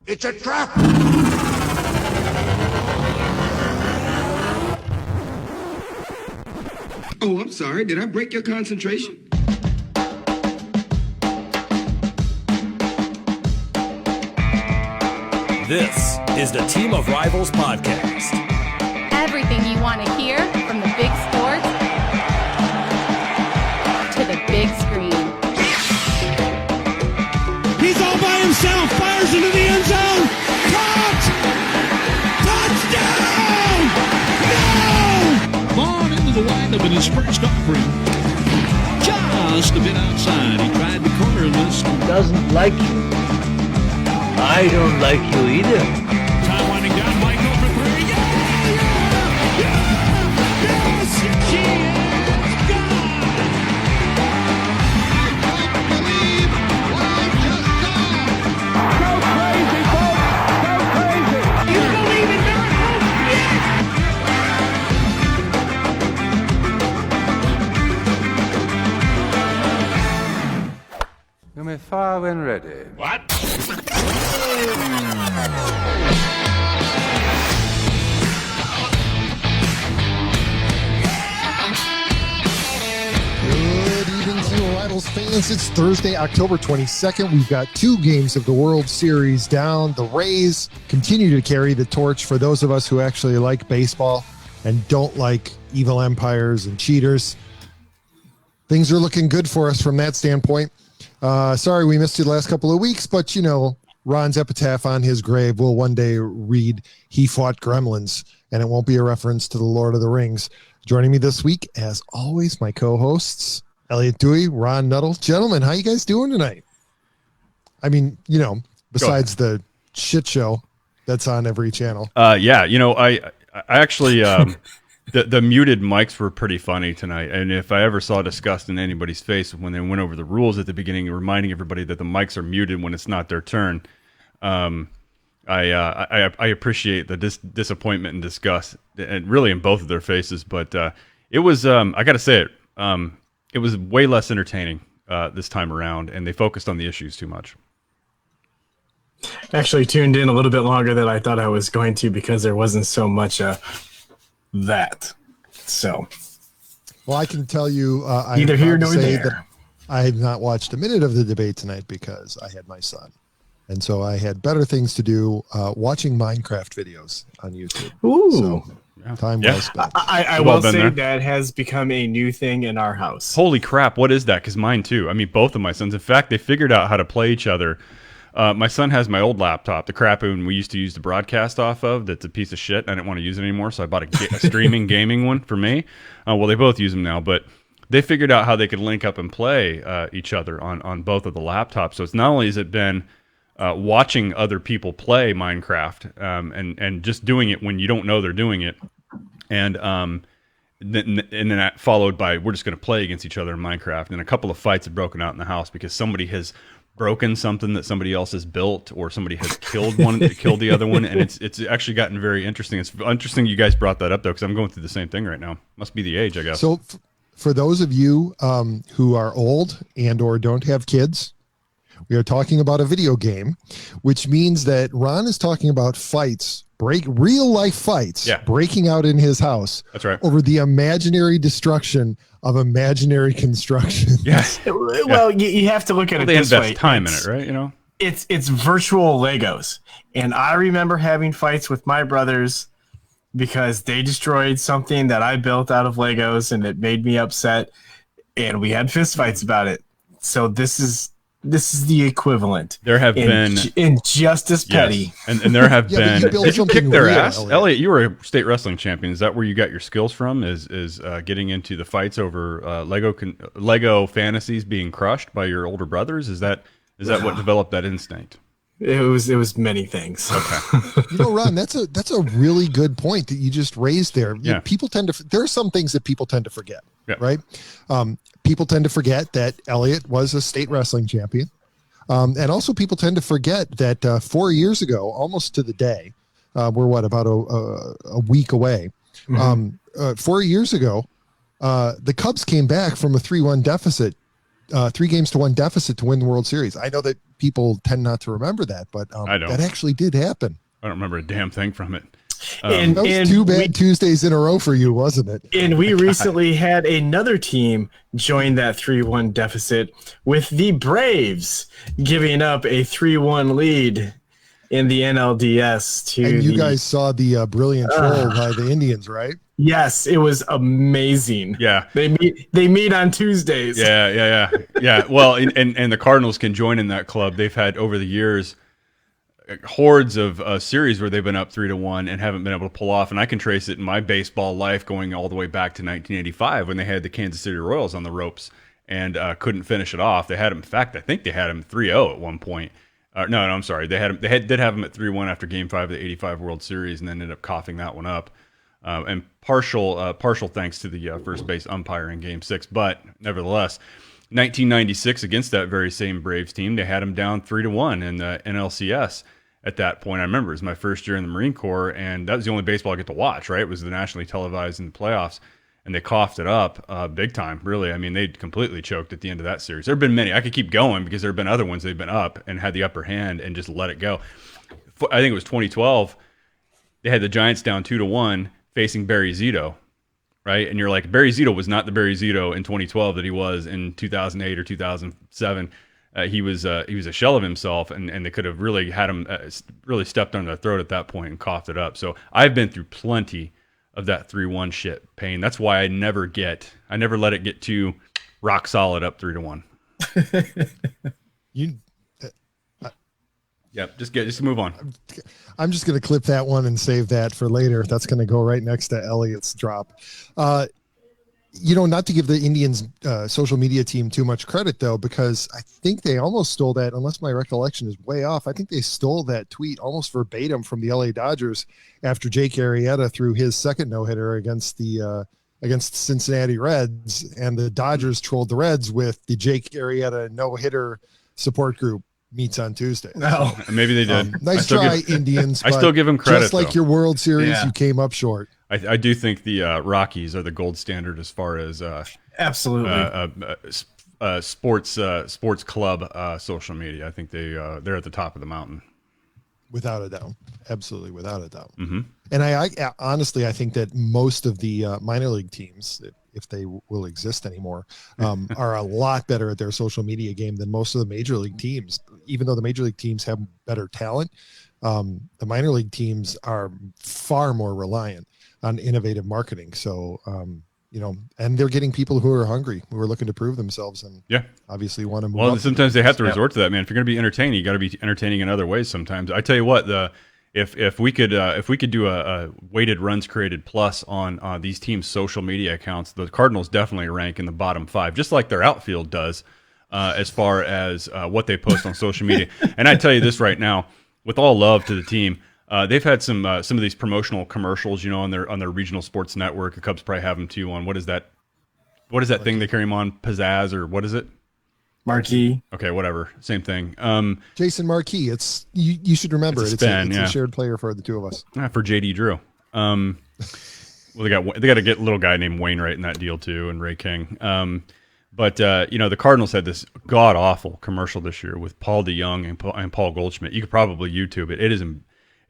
It's a trap! Oh, I'm sorry. Did I break your concentration? This is the Team of Rivals podcast. Everything you want to hear from the big sports to the big screen. He's all by himself, fires into the end zone. Caught! Touchdown! No! Vaughn into the windup in his first offering. Just a bit outside. He tried the corner of this. He doesn't like you. I don't like you either. Time winding down, Michael for three. Yes! She is gone! I don't believe what I just saw! Go crazy, folks! Go crazy! You believe in miracles? You may fire when ready. What? Good evening to Rivals fans. It's Thursday, October 22nd. We've got two games of the World Series down. The Rays continue to carry the torch for those of us who actually like baseball and don't like evil empires and cheaters. Things are looking good for us from that standpoint. Sorry we missed you the last couple of weeks, but you know, Ron's epitaph on his grave will one day read, "He fought gremlins," and it won't be a reference to the Lord of the Rings. Joining me this week, as always, my co-hosts, Elliott, Ron Nuttall. Gentlemen, how you guys doing tonight? I mean, you know, besides the shit show that's on every channel. Yeah, you know, I actually, the muted mics were pretty funny tonight. And if I ever saw disgust in anybody's face when they went over the rules at the beginning, reminding everybody that the mics are muted when it's not their turn, I appreciate the disappointment and disgust, and really in both of their faces. But it was, I got to say it was way less entertaining this time around, and they focused on the issues too much. Actually tuned in a little bit longer than I thought I was going to because there wasn't so much that. So, well, I can tell you, neither here nor there. That I have not watched a minute of the debate tonight because I had my son. And so I had better things to do watching Minecraft videos on YouTube. Ooh. So, time well spent. I will say that has become a new thing in our house. Holy crap, what is that? Because mine too. I mean, both of my sons. In fact, they figured out how to play each other. My son has my old laptop, the crap we used to use to broadcast off of. That's a piece of shit. I didn't want to use it anymore, so I bought a streaming gaming one for me. Well, they both use them now, but they figured out how they could link up and play each other on both of the laptops. So it's not only has it been watching other people play Minecraft and just doing it when you don't know they're doing it, and then that followed by we're just going to play against each other in Minecraft. And a couple of fights have broken out in the house because somebody has broken something that somebody else has built, or somebody has killed the other one, and it's actually gotten very interesting. It's interesting you guys brought that up though, because I'm going through the same thing right now. Must be the age, I guess. So for those of you who are old and or don't have kids, we are talking about a video game, which means that Ron is talking about fights, real life fights, breaking out in his house. That's right. Over the imaginary destruction of imaginary construction. Yes. Well, you have to look at it this way. They invest time in it, right? You know, it's virtual Legos, and I remember having fights with my brothers because they destroyed something that I built out of Legos, and it made me upset, and we had fist fights about it. So this is the equivalent. There have been in just as petty, and there have been. Did you kick their ass, Elliott? You were a state wrestling champion. Is that where you got your skills from? Is getting into the fights over Lego fantasies being crushed by your older brothers? Is that what developed that instinct? It was many things. Okay. You know, Ron, that's a really good point that you just raised there. Yeah. People there are some things that people tend to forget, right? People tend to forget that Elliott was a state wrestling champion. And also people tend to forget that 4 years ago, almost to the day, we're about a week away. Mm-hmm. 4 years ago, the Cubs came back from a 3-1 deficit, 3 games to 1 deficit to win the World Series. I know that people tend not to remember that, but I don't. that actually did happen. I don't remember a damn thing from it. That was two bad Tuesdays in a row for you, wasn't it? And we recently had another team join that 3-1 deficit with the Braves giving up a 3-1 lead in the NLDS to. And you guys saw the brilliant troll by the Indians, right? Yes, it was amazing. Yeah, they meet on Tuesdays. Yeah. Well, and the Cardinals can join in that club. They've had over the years hordes of series where they've been up 3-1 and haven't been able to pull off. And I can trace it in my baseball life going all the way back to 1985 when they had the Kansas City Royals on the ropes and couldn't finish it off. They had them. In fact, I think they had them 3-0 at one point. No, I'm sorry. They did have them at 3-1 after Game 5 of the '85 World Series, and then ended up coughing that one up. And partial thanks to the first base umpire in Game 6, but nevertheless, 1996 against that very same Braves team, they had them down 3-1 in the NLCS. At that point, I remember it was my first year in the Marine Corps, and that was the only baseball I get to watch. Right, it was the nationally televised in the playoffs, and they coughed it up big time. Really, I mean, they completely choked at the end of that series. There have been many. I could keep going because there have been other ones they've been up and had the upper hand and just let it go. I think it was 2012. They had the Giants down 2-1. Facing Barry Zito, right? And you're like, Barry Zito was not the Barry Zito in 2012 that he was in 2008 or 2007. He was a shell of himself, and they could have really had him really stepped on their throat at that point and coughed it up. So I've been through plenty of that 3-1 shit pain. That's why I never let it get too rock solid up 3-1. Yep, just move on. I'm just going to clip that one and save that for later. That's going to go right next to Elliott's drop. Not to give the Indians social media team too much credit, though, because I think they almost stole that, unless my recollection is way off. I think they stole that tweet almost verbatim from the LA Dodgers after Jake Arrieta threw his second no-hitter against the Cincinnati Reds, and the Dodgers trolled the Reds with the Jake Arrieta no-hitter support group meets on Tuesday. No, maybe they did. Nice try, Indians. I still give them credit. Just like your World Series, you came up short. I do think the Rockies are the gold standard as far as absolutely sports club social media. I think they're at the top of the mountain, without a doubt. Absolutely, without a doubt. Mm-hmm. And I honestly, I think that most of the minor league teams, if they will exist anymore, are a lot better at their social media game than most of the major league teams. Even though the major league teams have better talent, the minor league teams are far more reliant on innovative marketing. So, and they're getting people who are hungry, who are looking to prove themselves, and obviously want to move. Well, sometimes they have to resort to that, man. If you're going to be entertaining, you got to be entertaining in other ways. Sometimes I tell you what, if we could do a weighted runs created plus on these teams' social media accounts, the Cardinals definitely rank in the bottom 5, just like their outfield does, as far as what they post on social media. And I tell you this right now, with all love to the team, they've had some of these promotional commercials, on their regional sports network. The Cubs probably have them too on what is that thing they carry them on? Pizzazz, or what is it? Marquee. Okay, whatever. Same thing. Jason Marquee. It's you should remember it's a shared player for the two of us. For JD Drew. Well, they got a little guy named Wainwright in that deal too, and Ray King. But the Cardinals had this god awful commercial this year with Paul DeYoung and Paul Goldschmidt. You could probably YouTube it. It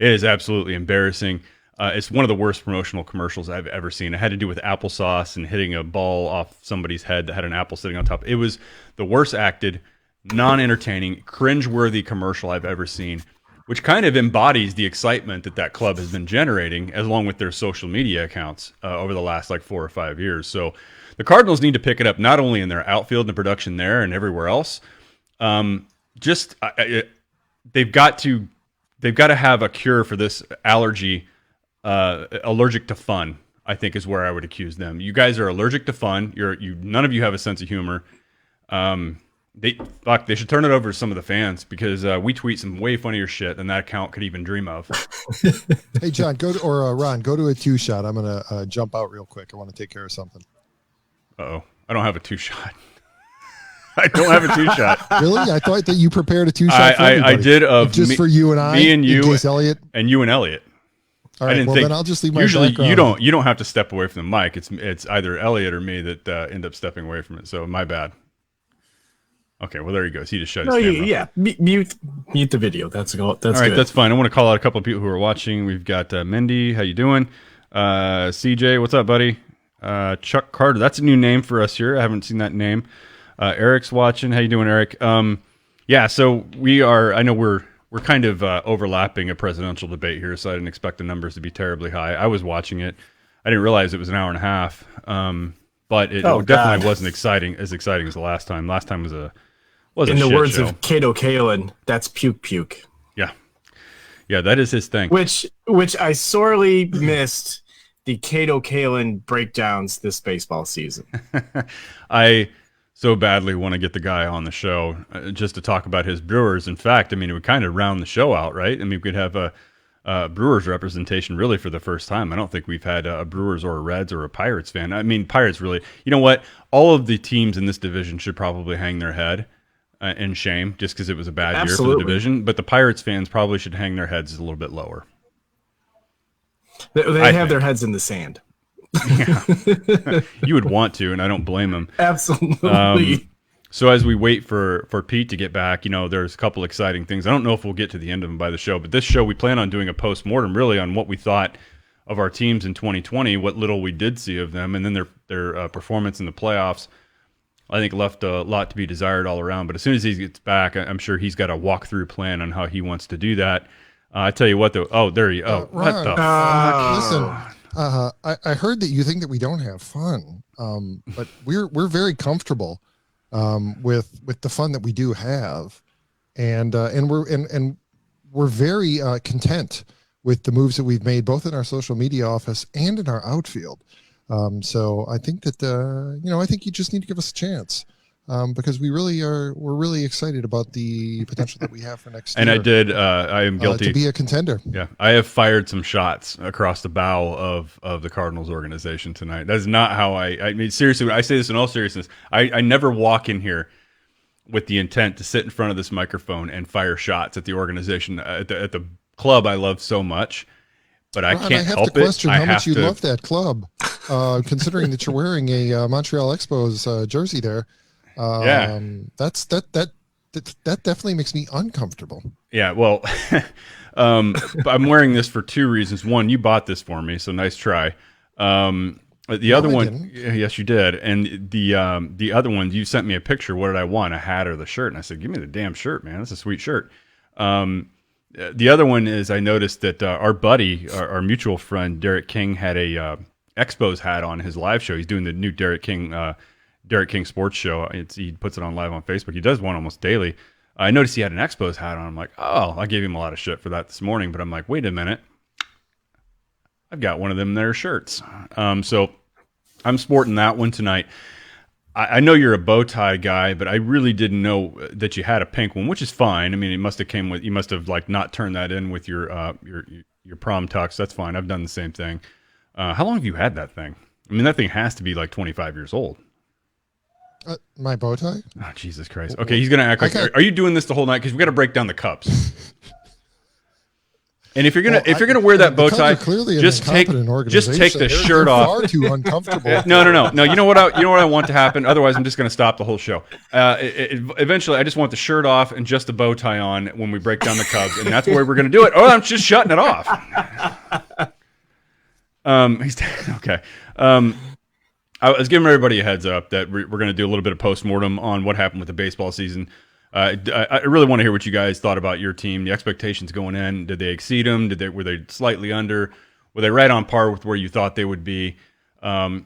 is absolutely embarrassing. It's one of the worst promotional commercials I've ever seen. It had to do with applesauce and hitting a ball off somebody's head that had an apple sitting on top. It was the worst acted, non-entertaining, cringe-worthy commercial I've ever seen, which kind of embodies the excitement that club has been generating, along with their social media accounts over the last 4 or 5 years. So the Cardinals need to pick it up not only in their outfield and production there and everywhere else. They've got to have a cure for this allergic to fun, I think, is where I would accuse them. You guys are allergic to fun. None of you have a sense of humor. They should turn it over to some of the fans, because we tweet some way funnier shit than that account could even dream of. Hey, John, Ron, go to a 2-shot. I'm going to jump out real quick. I want to take care of something. Uh-oh. I don't have a 2-shot. I don't have a 2-shot. Really? I thought that you prepared a 2-shot for everybody. I did just for you and I. Me and you, Elliott. And you and Elliott. All right, then I'll just leave my usually background. you don't have to step away from the mic. It's either Elliott or me that end up stepping away from it. So my bad. Okay, well there he goes. He just shut his No, camera. yeah. Mute the video. That's All right, good. that's fine. I want to call out a couple of people who are watching. We've got Mindy. How you doing? CJ, what's up, buddy? Chuck Carter. That's a new name for us here. I haven't seen that name. Eric's watching. How you doing, Eric? Yeah. So we are. I know we're kind of overlapping a presidential debate here, so I didn't expect the numbers to be terribly high. I was watching it. I didn't realize it was an hour and a half. But it definitely wasn't as exciting as the last time. Last time was a In the shit words show. of Cato Kalin, that's puke. Yeah, that is his thing. Which I sorely missed the Cato Kalin breakdowns this baseball season. I so badly want to get the guy on the show just to talk about his Brewers. In fact, I mean, it would kind of round the show out, right? I mean, we could have a Brewers representation really for the first time. I don't think we've had a Brewers or a Reds or a Pirates fan. I mean, Pirates really, you know what? All of the teams in this division should probably hang their head in shame just because it was a bad year for the division. But the Pirates fans probably should hang their heads a little bit lower. They have their heads in the sand. Yeah. You would want to, and I don't blame them. Absolutely. So as we wait for Pete to get back, you know, there's a couple exciting things. I don't know if we'll get to the end of them by the show, but this show we plan on doing a post-mortem really on what we thought of our teams in 2020, what little we did see of them, and then their performance in the playoffs. I think left a lot to be desired all around. But as soon as he gets back, I'm sure he's got a walkthrough plan on how he wants to do that. I tell you what, though. Oh, there you. Oh, Ron, what the fuck? Listen, I heard that you think that we don't have fun, but we're very comfortable with the fun that we do have, and we're very content with the moves that we've made both in our social media office and in our outfield. So I think that I think you just need to give us a chance. Because we're really excited about the potential that we have for next year. And I am guilty to be a contender. Yeah, I have fired some shots across the bow of the Cardinals organization tonight. That's not how I mean, seriously, I say this in all seriousness. I never walk in here with the intent to sit in front of this microphone and fire shots at the organization, at the club I love so much. But I can't help it. I have to question how much you love that club, considering that you're wearing a Montreal Expos jersey there. That definitely makes me uncomfortable. Yeah, well, I'm wearing this for two reasons. One, you bought this for me, so nice try. The other one, yes, you did. And the other one, you sent me a picture. What did I want? A hat or the shirt? And I said, give me the damn shirt, man. That's a sweet shirt. The other one is I noticed that our buddy, our mutual friend, Derek King, had a Expos hat on his live show. He's doing the new Derek King Sports Show. He puts it on live on Facebook. He does one almost daily. I noticed he had an Expos hat on. I'm like, oh, I gave him a lot of shit for that this morning. But I'm like, wait a minute. I've got one of them there shirts. So I'm sporting that one tonight. I know you're a bow tie guy, but I really didn't know that you had a pink one, which is fine. I mean, it must have came with, you must have like not turned that in with your prom tux. That's fine. I've done the same thing. How long have you had that thing? I mean, that thing has to be like 25 years old. My bow tie? Oh, Jesus Christ. Okay, he's going to act like, are you doing this the whole night? Because we got to break down the Cubs. And if you're gonna wear that bow tie, just take the shirt off. Far too uncomfortable. No. You know what I want to happen. Otherwise, I'm just going to stop the whole show. Eventually, I just want the shirt off and just the bow tie on when we break down the Cubs, and that's the way we're going to do it. Or I'm just shutting it off. Okay. I was giving everybody a heads up that we're going to do a little bit of postmortem on what happened with the baseball season. I really want to hear what you guys thought about your team, the expectations going in. Did they exceed them? Were they slightly under? Were they right on par with where you thought they would be? It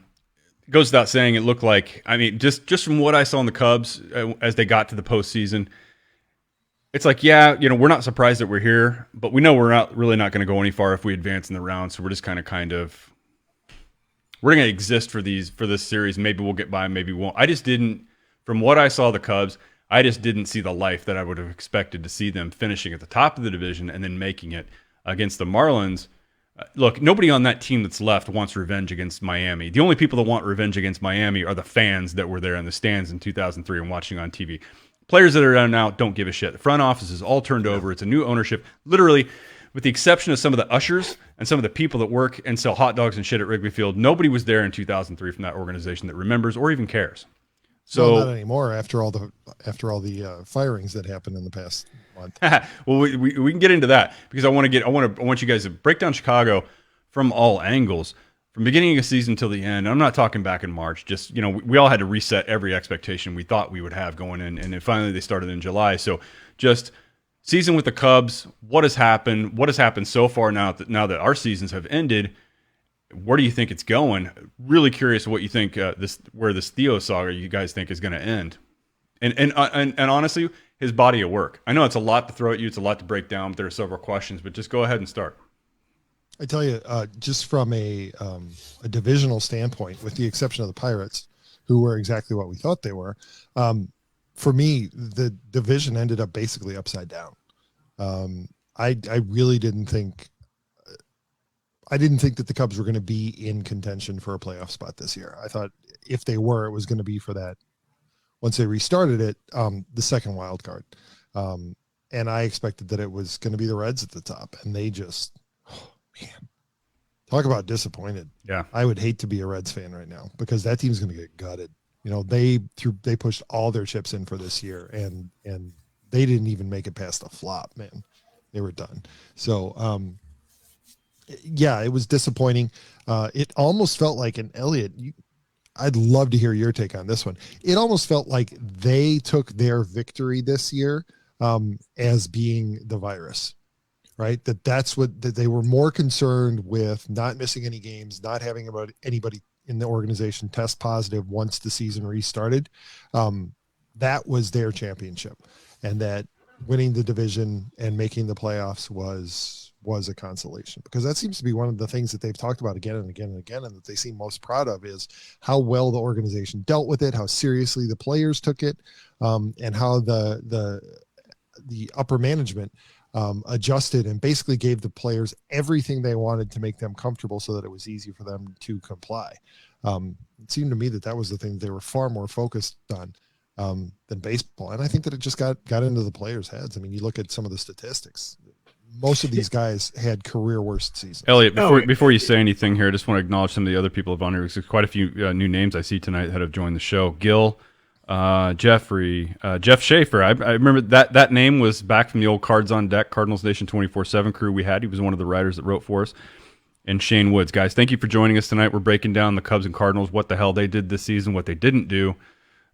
goes without saying, it looked like, I mean, just from what I saw in the Cubs as they got to the postseason, it's like, yeah, we're not surprised that we're here, but we know we're really not going to go any far if we advance in the round. So we're just kind of we're going to exist for this series. Maybe we'll get by, maybe we won't. I just didn't, from what I saw of the Cubs, I just didn't see the life that I would have expected to see them finishing at the top of the division and then making it against the Marlins. Look, nobody on that team that's left wants revenge against Miami. The only people that want revenge against Miami are the fans that were there in the stands in 2003 and watching on TV. Players that are out now don't give a shit. The front office is all turned over. It's a new ownership. Literally, with the exception of some of the ushers and some of the people that work and sell hot dogs and shit at Wrigley Field, nobody was there in 2003 from that organization that remembers or even cares. So well, not anymore after all the firings that happened in the past month. well, we can get into that because I want you guys to break down Chicago from all angles, from beginning of the season till the end. I'm not talking back in March. Just we all had to reset every expectation we thought we would have going in, and then finally they started in July. So just season with the Cubs. What has happened? What has happened so far now that our seasons have ended? Where do you think it's going? Really curious what you think where this Theo saga you guys think is going to end, and honestly, his body of work. I know it's a lot to throw at you, it's a lot to break down, but there are several questions. But just go ahead and start. I tell you, just from a divisional standpoint, with the exception of the Pirates, who were exactly what we thought they were, for me, the division ended up basically upside down. I really didn't think. I didn't think that the Cubs were going to be in contention for a playoff spot this year. I thought if they were, it was going to be for that. Once they restarted it, the second wild card. And I expected that it was going to be the Reds at the top. And they just, man, talk about disappointed. Yeah. I would hate to be a Reds fan right now because that team's going to get gutted. They pushed all their chips in for this year and they didn't even make it past the flop, man. They were done. So, yeah, it was disappointing. It almost felt like an Elliott. I'd love to hear your take on this one. It almost felt like they took their victory this year as being the virus, right? That they were more concerned with not missing any games, not having anybody in the organization test positive once the season restarted. That was their championship, and that winning the division and making the playoffs was a consolation, because that seems to be one of the things that they've talked about again and again and again, and that they seem most proud of is how well the organization dealt with it, how seriously the players took it, and how the upper management adjusted and basically gave the players everything they wanted to make them comfortable so that it was easy for them to comply. It seemed to me that was the thing they were far more focused on than baseball. And I think that it just got into the players' heads. I mean, you look at some of the statistics. Most of these guys had career worst seasons. Elliott, before you say anything here, I just want to acknowledge some of the other people who've on here. There's quite a few new names I see tonight that have joined the show. Gil, Jeffrey, Jeff Schaefer. I remember that name was back from the old Cards on Deck, Cardinals Nation 24/7 crew we had. He was one of the writers that wrote for us. And Shane Woods. Guys, thank you for joining us tonight. We're breaking down the Cubs and Cardinals, what the hell they did this season, what they didn't do.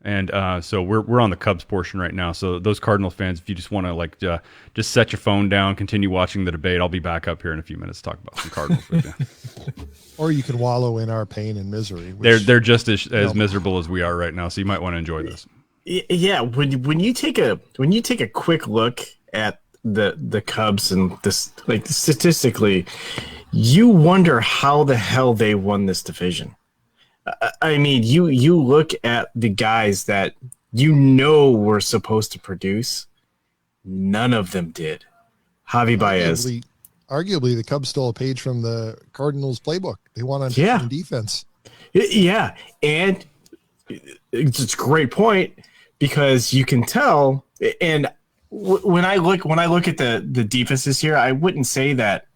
And so we're on the Cubs portion right now. So those Cardinals fans, if you just want to just set your phone down, continue watching the debate, I'll be back up here in a few minutes to talk about some Cardinals with you. Or you can wallow in our pain and misery. They're just as miserable as we are right now. So you might want to enjoy this. Yeah, when you take a quick look at the Cubs and this, like, statistically, you wonder how the hell they won this division. I mean, you look at the guys that were supposed to produce. None of them did. Javi Baez. Arguably, the Cubs stole a page from the Cardinals playbook. They won on defense. Yeah, and it's a great point because you can tell. And when I look at the defense this year, I wouldn't say that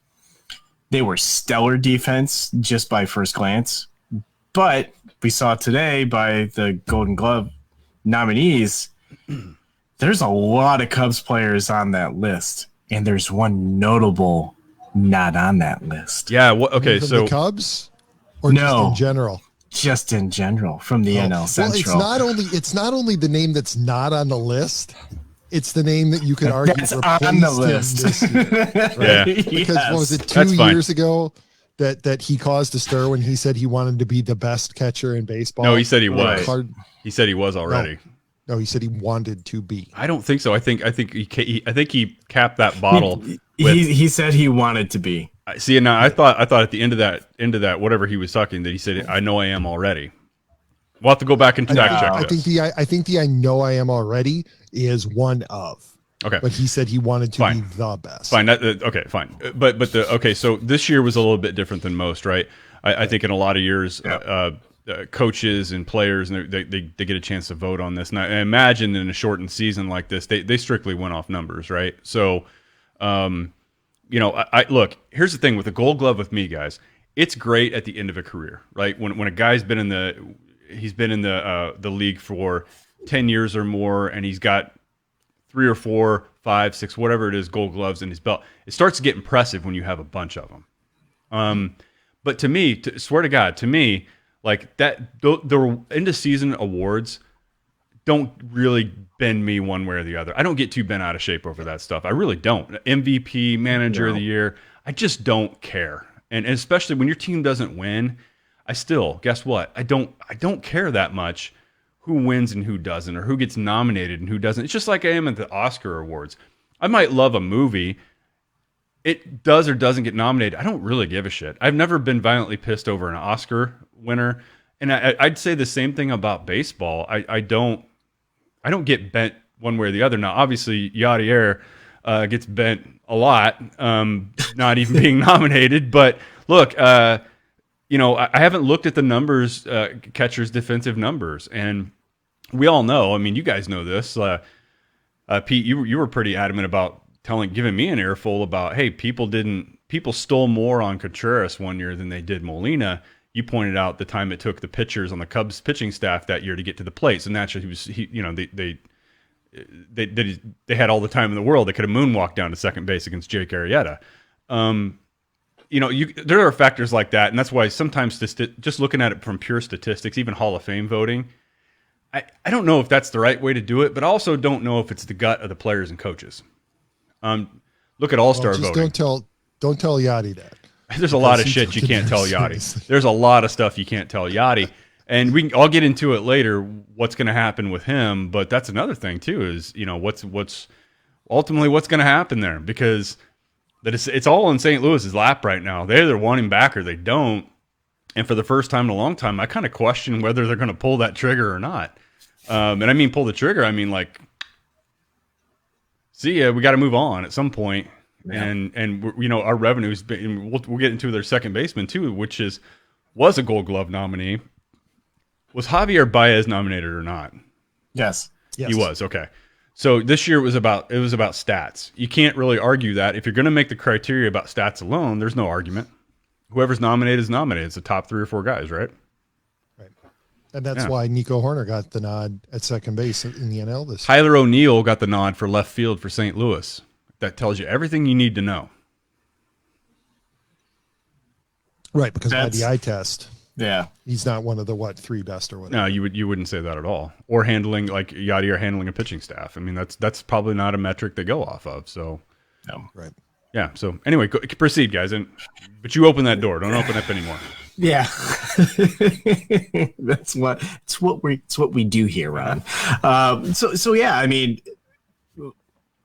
they were stellar defense just by first glance. But we saw today by the Golden Glove nominees, there's a lot of Cubs players on that list, and there's one notable not on that list. Yeah. Okay. So the Cubs, or no, just in general? Just in general from the NL Central. Well, it's not only the name that's not on the list. It's the name that you could argue that's replaced on the list. him this year, right? Yeah. Because what was it, 2 years ago? That he caused a stir when he said he wanted to be the best catcher in baseball. No, he said he was. He said he was already. No, he said he wanted to be. I don't think so. I think he capped that bottle. He said he wanted to be. See, and now I thought at the end of that whatever he was talking, that he said, "I know I am already." We'll have to go back and fact check this. I think the "I know I am already" is one of. Okay. But he said he wanted to be the best. Fine. Okay, fine. But so this year was a little bit different than most, right? I think in a lot of years, coaches and players, and they get a chance to vote on this. And I imagine in a shortened season like this, they strictly went off numbers, right? So, I look, here's the thing with the Gold Glove with me, guys. It's great at the end of a career, right? When a guy's been he's been in the league for 10 years or more, and he's got 3 or 4, 5, 6, whatever it is, Gold Gloves in his belt. It starts to get impressive when you have a bunch of them. But to me, swear to God, to me, like that, the end of season awards don't really bend me one way or the other. I don't get too bent out of shape over that stuff. I really don't. MVP, Manager of the Year, I just don't care. And especially when your team doesn't win, I still, guess what? I don't care that much who wins and who doesn't, or who gets nominated and who doesn't. It's just like I am at the Oscar awards. I might love a movie. It does or doesn't get nominated. I don't really give a shit. I've never been violently pissed over an Oscar winner. And I'd say the same thing about baseball. I don't get bent one way or the other. Now, obviously, Yadier gets bent a lot, not even being nominated. But look, I haven't looked at the numbers, catchers' defensive numbers, and we all know. I mean, you guys know this. Pete, you were pretty adamant about giving me an earful about, hey, people stole more on Contreras one year than they did Molina. You pointed out the time it took the pitchers on the Cubs pitching staff that year to get to the plate. So naturally, they had all the time in the world. They could have moonwalked down to second base against Jake Arrieta. There are factors like that, and that's why sometimes just looking at it from pure statistics, even Hall of Fame voting, I don't know if that's the right way to do it, but I also don't know if it's the gut of the players and coaches. Look at All-Star voting. Don't tell Yachty that. There's a lot of shit you can't tell Yachty. There's a lot of stuff you can't tell Yachty. And I'll get into it later, what's going to happen with him. But that's another thing, too, is, what's ultimately what's going to happen there. Because it's all in St. Louis's lap right now. They either want him back or they don't. And for the first time in a long time, I kind of question whether they're going to pull that trigger or not. And I mean pull the trigger. I mean, like, see ya, we got to move on at some point. Yeah. And our revenue's been, we'll get into their second baseman too, which was a Gold Glove nominee. Was Javier Baez nominated or not? Yes. He was. Okay. So this year it was about stats. You can't really argue that. If you're going to make the criteria about stats alone, there's no argument. Whoever's nominated is nominated. It's the top 3 or 4 guys, right? Right. And that's why Nico Horner got the nod at second base in the NL this year. Tyler O'Neill got the nod for left field for St. Louis. That tells you everything you need to know. Right, because by the eye test, yeah, he's not one of the 3 best or whatever. No, you wouldn't say that at all. Or handling like Yachty or handling a pitching staff. I mean, that's probably not a metric they go off of. So, no, right. Yeah. So anyway, proceed, guys. But you open that door. Don't open up anymore. Yeah, it's what we do here, Ron. So yeah, I mean,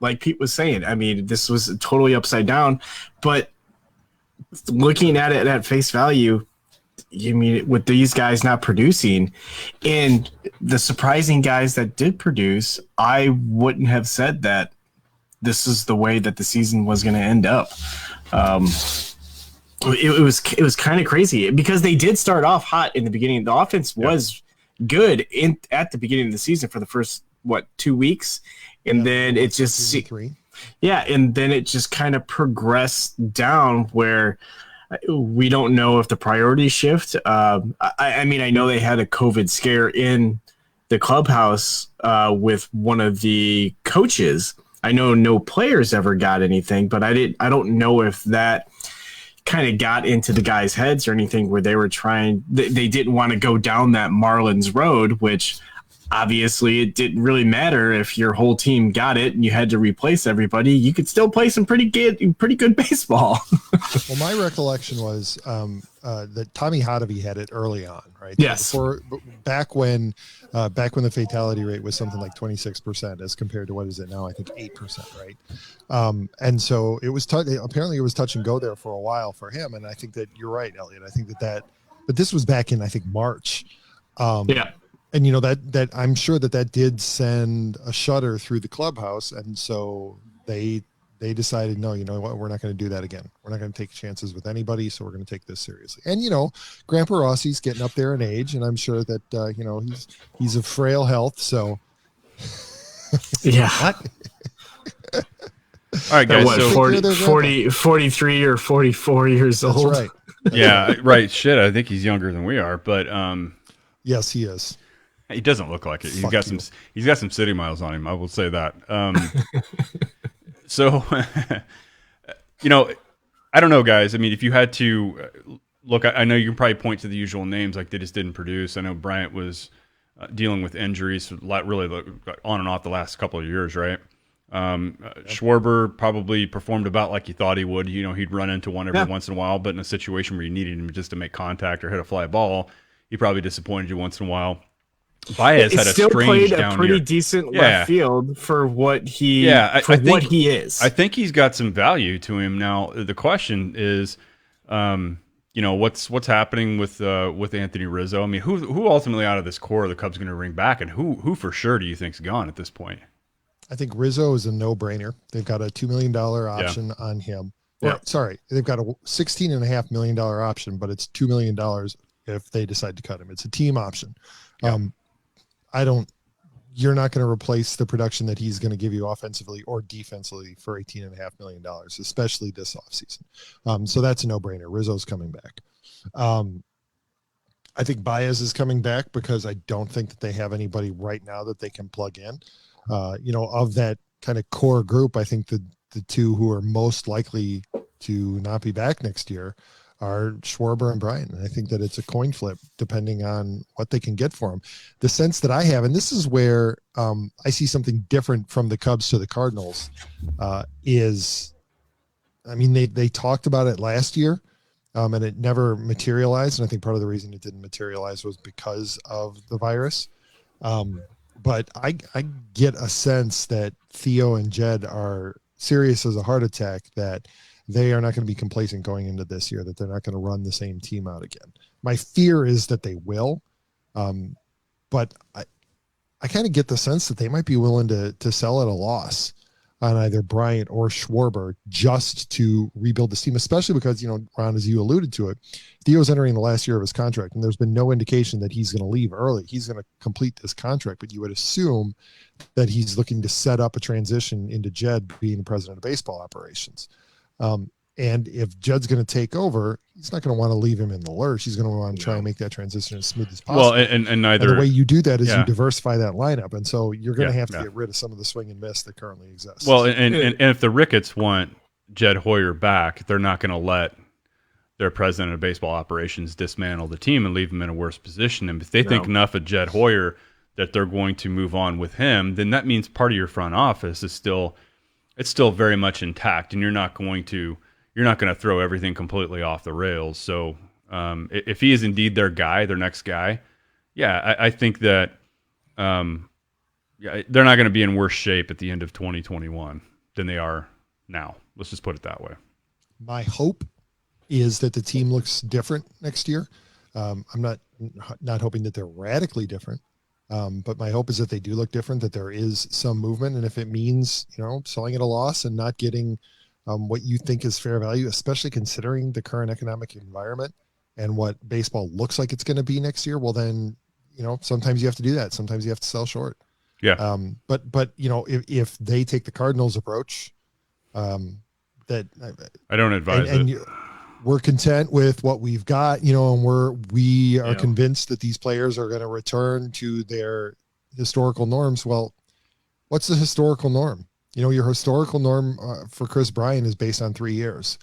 like Pete was saying, I mean, this was totally upside down, but looking at it at face value, you mean with these guys not producing and the surprising guys that did produce, I wouldn't have said that this is the way that the season was going to end up. It was kind of crazy because they did start off hot in the beginning. The offense was good at the beginning of the season for the first 2 weeks. And then it just and then it just kind of progressed down where we don't know if the priorities shift. I mean, I know they had a COVID scare in the clubhouse with one of the coaches. I know no players ever got anything, but I don't know if that kind of got into the guys' heads or anything where they were they didn't want to go down that Marlins road, which obviously it didn't really matter if your whole team got it and you had to replace everybody. You could still play some pretty good baseball. Well, my recollection was that Tommy Hotovy had it early on, right? Yes. Back when the fatality rate was something like 26% as compared to what is it now? I think 8%, right? And so it was apparently it was touch and go there for a while for him. And I think that you're right, Elliott. I think but this was back in, I think, March. Yeah. And that I'm sure that did send a shudder through the clubhouse, and so they decided, no, you know what, we're not going to do that again. We're not going to take chances with anybody, so we're going to take this seriously. And Grandpa Rossi's getting up there in age, and I'm sure that he's of frail health. So yeah. All right, guys. What, so 43 or 44 years old. That's right. Yeah, right. Shit, I think he's younger than we are, but Yes, he is. He doesn't look like it. Fuck you. He's got some city miles on him. I will say that. So, I don't know, guys. I mean, if you had to look, I know you can probably point to the usual names, like they just didn't produce. I know Bryant was dealing with injuries, really on and off the last couple of years, right? Schwarber probably performed about like you thought he would. He'd run into one every once in a while, but in a situation where you needed him just to make contact or hit a fly ball, he probably disappointed you once in a while. Baez had a still strange played a down pretty year. decent left field for what he what he is. I think he's got some value to him. Now the question is, what's happening with Anthony Rizzo? I mean, who ultimately out of this core are the Cubs going to bring back, and who for sure do you think's gone at this point? I think Rizzo is a no-brainer. They've got a $2 million option on him. Well, sorry, they've got a $16.5 million option, but it's $2 million if they decide to cut him. It's a team option. Yeah. You're not going to replace the production that he's going to give you offensively or defensively for $18.5 million, especially this offseason. So that's a no-brainer. Rizzo's coming back. I think Baez is coming back because I don't think that they have anybody right now that they can plug in. Of that kind of core group, I think the two who are most likely to not be back next year are Schwarber and Bryant. And I think that it's a coin flip depending on what they can get for him. The sense that I have, and this is where I see something different from the Cubs to the Cardinals, they talked about it last year and it never materialized. And I think part of the reason it didn't materialize was because of the virus. But I get a sense that Theo and Jed are serious as a heart attack, that they are not going to be complacent going into this year, that they're not going to run the same team out again. My fear is that they will, but I kind of get the sense that they might be willing to sell at a loss on either Bryant or Schwarber just to rebuild this team, especially because, Ron, as you alluded to it, Theo's entering the last year of his contract, and there's been no indication that he's going to leave early. He's going to complete this contract, but you would assume that he's looking to set up a transition into Jed being the president of baseball operations. And if Jed's going to take over, he's not going to want to leave him in the lurch. He's going to want to try and make that transition as smooth as possible. Well, and neither. And the way you do that is you diversify that lineup. And so you're going to have to get rid of some of the swing and miss that currently exists. Well, and if the Ricketts want Jed Hoyer back, they're not going to let their president of baseball operations dismantle the team and leave him in a worse position. And if they think enough of Jed Hoyer that they're going to move on with him, then that means part of your front office is still very much intact, and you're not going to throw everything completely off the rails. So if he is indeed their guy, their next guy, I think that they're not going to be in worse shape at the end of 2021 than they are now. Let's just put it that way. My hope is that the team looks different next year. I'm not hoping that they're radically different. But my hope is that they do look different, that there is some movement. And if it means, selling at a loss and not getting what you think is fair value, especially considering the current economic environment and what baseball looks like it's going to be next year, well, then, sometimes you have to do that. Sometimes you have to sell short. Yeah. But if they take the Cardinals approach, that I don't advise it. We're content with what we've got, and we are convinced that these players are going to return to their historical norms. Well, what's the historical norm? Your historical norm for Chris Bryant is based on 3 years,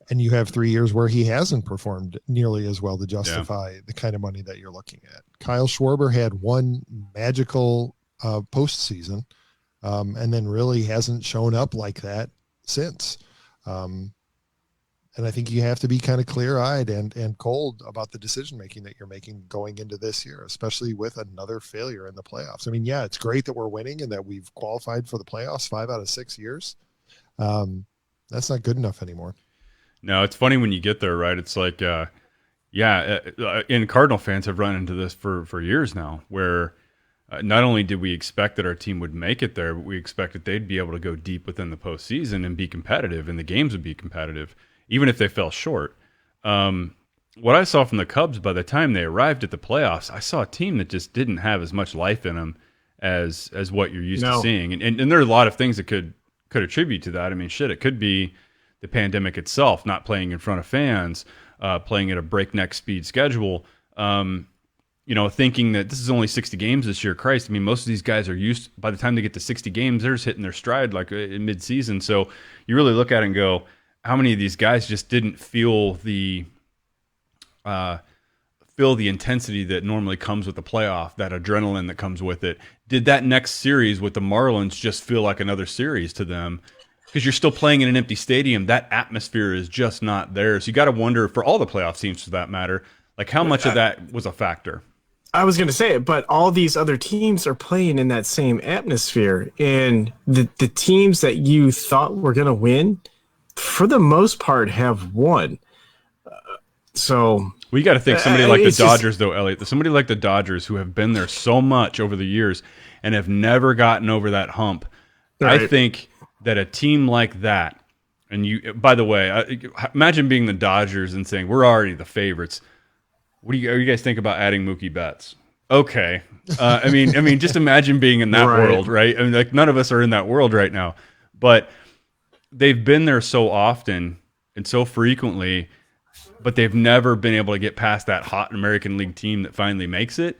and you have 3 years where he hasn't performed nearly as well to justify the kind of money that you're looking at. Kyle Schwarber had one magical postseason, and then really hasn't shown up like that since. And I think you have to be kind of clear-eyed and cold about the decision-making that you're making going into this year, especially with another failure in the playoffs. I mean, it's great that we're winning and that we've qualified for the playoffs 5 out of 6 years. That's not good enough anymore. No, it's funny when you get there, right? It's like, and Cardinal fans have run into this for years now, where not only did we expect that our team would make it there, but we expected they'd be able to go deep within the postseason and be competitive, and the games would be competitive, even if they fell short. What I saw from the Cubs by the time they arrived at the playoffs, I saw a team that just didn't have as much life in them as what you're used to seeing. And there are a lot of things that could attribute to that. I mean, it could be the pandemic itself, not playing in front of fans, playing at a breakneck speed schedule. thinking that this is only 60 games this year. Christ, I mean, most of these guys are used, by the time they get to 60 games, they're just hitting their stride like in mid-season. So you really look at it and go, how many of these guys just didn't feel the intensity that normally comes with the playoff, that adrenaline that comes with it? Did that next series with the Marlins just feel like another series to them? Because you're still playing in an empty stadium. That atmosphere is just not there. So you got to wonder, for all the playoff teams for that matter, like how much of that was a factor? I was going to say it, but all these other teams are playing in that same atmosphere. And the teams that you thought were going to win, for the most part, have won. So we got to think somebody like the Dodgers, though, Elliott. Somebody like the Dodgers, who have been there so much over the years and have never gotten over that hump. Right. I think that a team like that, and you, by the way, imagine being the Dodgers and saying, we're already the favorites. What do you guys think about adding Mookie Betts? Okay. I mean, just imagine being in that world, right? I mean, like, none of us are in that world right now, but they've been there so often and so frequently, but they've never been able to get past that hot American League team that finally makes it.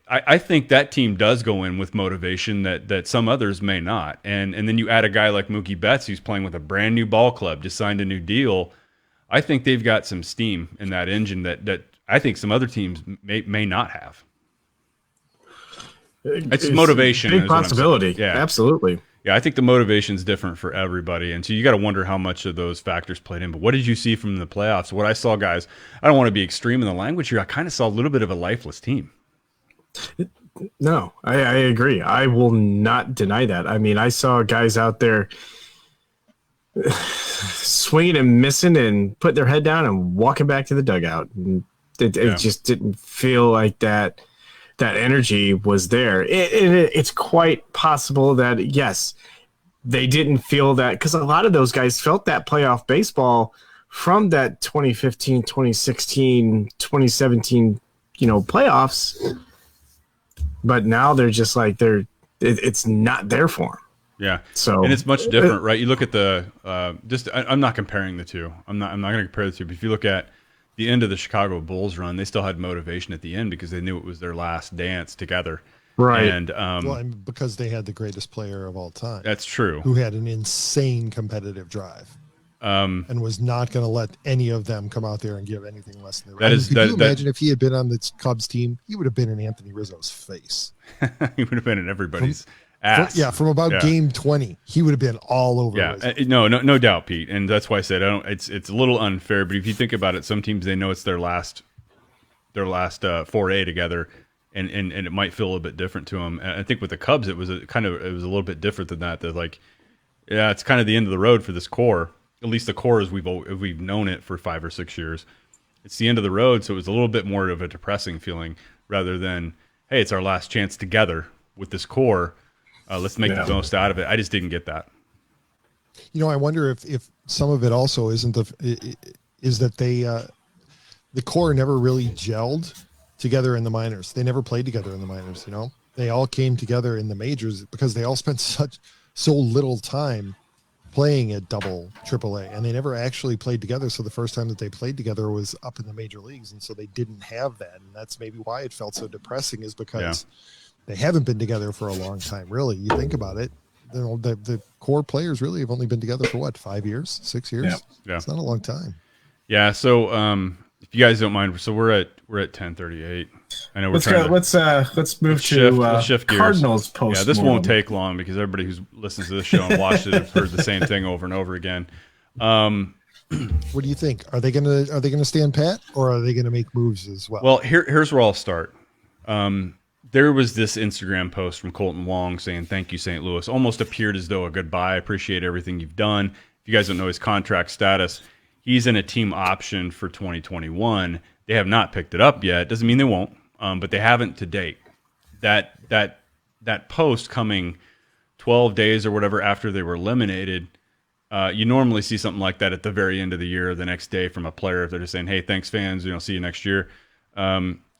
I think that team does go in with motivation that some others may not. And then you add a guy like Mookie Betts, who's playing with a brand new ball club, just signed a new deal. I think they've got some steam in that engine that I think some other teams may not have. It's motivation. Big possibility. Yeah, absolutely. Yeah, I think the motivation is different for everybody. And so you got to wonder how much of those factors played in. But what did you see from the playoffs? What I saw, guys, I don't want to be extreme in the language here. I kind of saw a little bit of a lifeless team. No, I agree. I will not deny that. I mean, I saw guys out there swinging and missing and putting their head down and walking back to the dugout. And it just didn't feel like that energy was there. It's quite possible that, yes, they didn't feel that, because a lot of those guys felt that playoff baseball from that 2015, 2016, 2017, playoffs. But now they're just like it's not there for them. Yeah. So, and it's much different, right? You look at the I'm not comparing the two. I'm not going to compare the two. But if you look at the end of the Chicago Bulls run, they still had motivation at the end because they knew it was their last dance together. Right. And because they had the greatest player of all time. That's true. Who had an insane competitive drive. And was not going to let any of them come out there and give anything less than their Could you imagine if he had been on the Cubs team, he would have been in Anthony Rizzo's face. He would have been in everybody's ass. From about game 20, he would have been all over. Yeah, no doubt, Pete. And that's why I said it's a little unfair. But if you think about it, some teams, they know it's their last foray together, and it might feel a little bit different to them. And I think with the Cubs, it was a little bit different than that. They're like, yeah, it's kind of the end of the road for this core. At least the core as we've known it for 5 or 6 years. It's the end of the road, so it was a little bit more of a depressing feeling rather than, hey, it's our last chance together with this core. Let's make the most out of it. I just didn't get that. I wonder if some of it also is that they the core never really gelled together in the minors. They never played together in the minors. They all came together in the majors because they all spent so little time playing at triple-A, and they never actually played together. So the first time that they played together was up in the major leagues, and so they didn't have that. And that's maybe why it felt so depressing, is because they haven't been together for a long time. Really, you think about it, the core players really have only been together for 5 years, 6 years. Yeah. It's not a long time. Yeah. So if you guys don't mind, so we're at 10:38. I know let's move to shift gears. Cardinals post. Yeah, this won't take long because everybody who's listens to this show and watched it have heard the same thing over and over again. What do you think? Are they gonna stand pat, or are they gonna make moves as well? Well, here's where I'll start. There was this Instagram post from Colton Wong saying, "Thank you, St. Louis." Almost appeared as though a goodbye. Appreciate everything you've done. If you guys don't know his contract status, he's in a team option for 2021. They have not picked it up yet. Doesn't mean they won't, but they haven't to date. That post coming 12 days or whatever after they were eliminated, you normally see something like that at the very end of the year or the next day from a player if they're just saying, "Hey, thanks, fans. See you next year."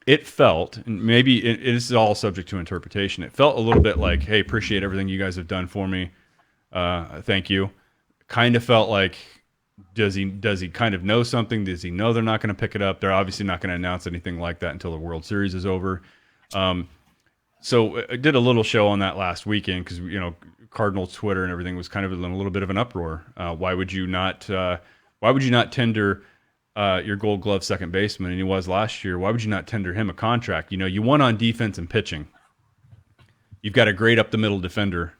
It felt, and maybe it is all subject to interpretation, it felt a little bit like, "Hey, appreciate everything you guys have done for me. Thank you." Kind of felt like Does he kind of know something? Does he know they're not going to pick it up? They're obviously not going to announce anything like that until the World Series is over. So I did a little show on that last weekend because Cardinals Twitter and everything was kind of in a little bit of an uproar. Why would you not tender your Gold Glove second baseman, and he was last year? Why would you not tender him a contract? You won on defense and pitching. You've got a great up the middle defender.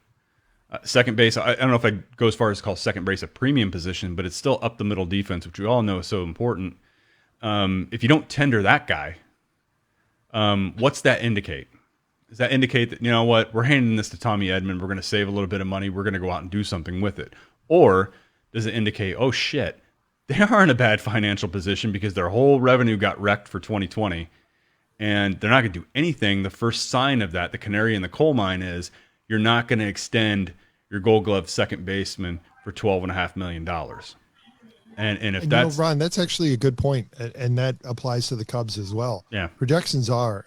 Second base, I don't know if I'd go as far as to call second base a premium position, but it's still up the middle defense, which we all know is so important. If you don't tender that guy, what's that indicate? Does that indicate that, we're handing this to Tommy Edman, we're going to save a little bit of money, we're going to go out and do something with it? Or does it indicate, oh shit, they are in a bad financial position because their whole revenue got wrecked for 2020, and they're not going to do anything? The first sign of that, the canary in the coal mine, is you're not going to extend your Gold Glove second baseman for $12.5 million. And if that's Ron, that's actually a good point, and that applies to the Cubs as well. Yeah, projections are.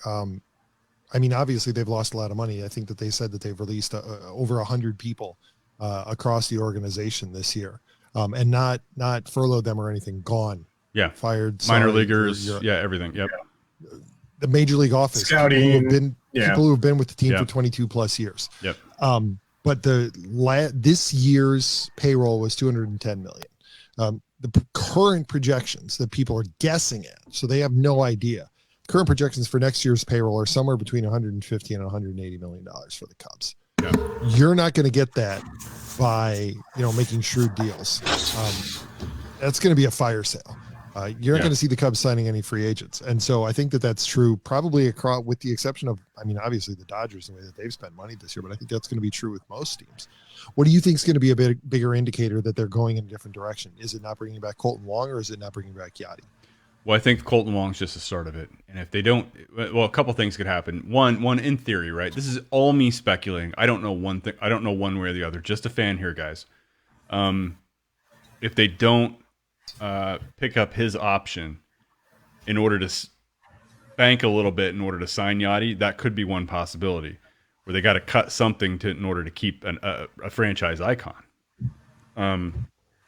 Obviously they've lost a lot of money. I think that they said that they've released over 100 people across the organization this year, and not furloughed them or anything. Gone. Yeah, fired. Minor leaguers. Everything. Yep. The major league office. Scouting. People who have been with the team Yeah. for 22 plus years. Yep. But this year's payroll was 210 million. The current projections that people are guessing at, so they have no idea. Current projections for next year's payroll are somewhere between 150 and 180 million dollars for the Cubs. Yeah. You're not going to get that by making shrewd deals. That's going to be a fire sale. You're not going to see the Cubs signing any free agents, and so I think that that's true. Probably across, with the exception of, obviously the Dodgers, the way that they've spent money this year, but I think that's going to be true with most teams. What do you think is going to be a bigger indicator that they're going in a different direction? Is it not bringing back Colton Wong, or is it not bringing back Yachty? Well, I think Colton Wong's just the start of it, and if they don't, well, a couple things could happen. One in theory, right? This is all me speculating. I don't know one thing. I don't know one way or the other. Just a fan here, guys. If they don't pick up his option in order to bank a little bit in order to sign Yachty, that could be one possibility, where they got to cut something in order to keep a franchise icon.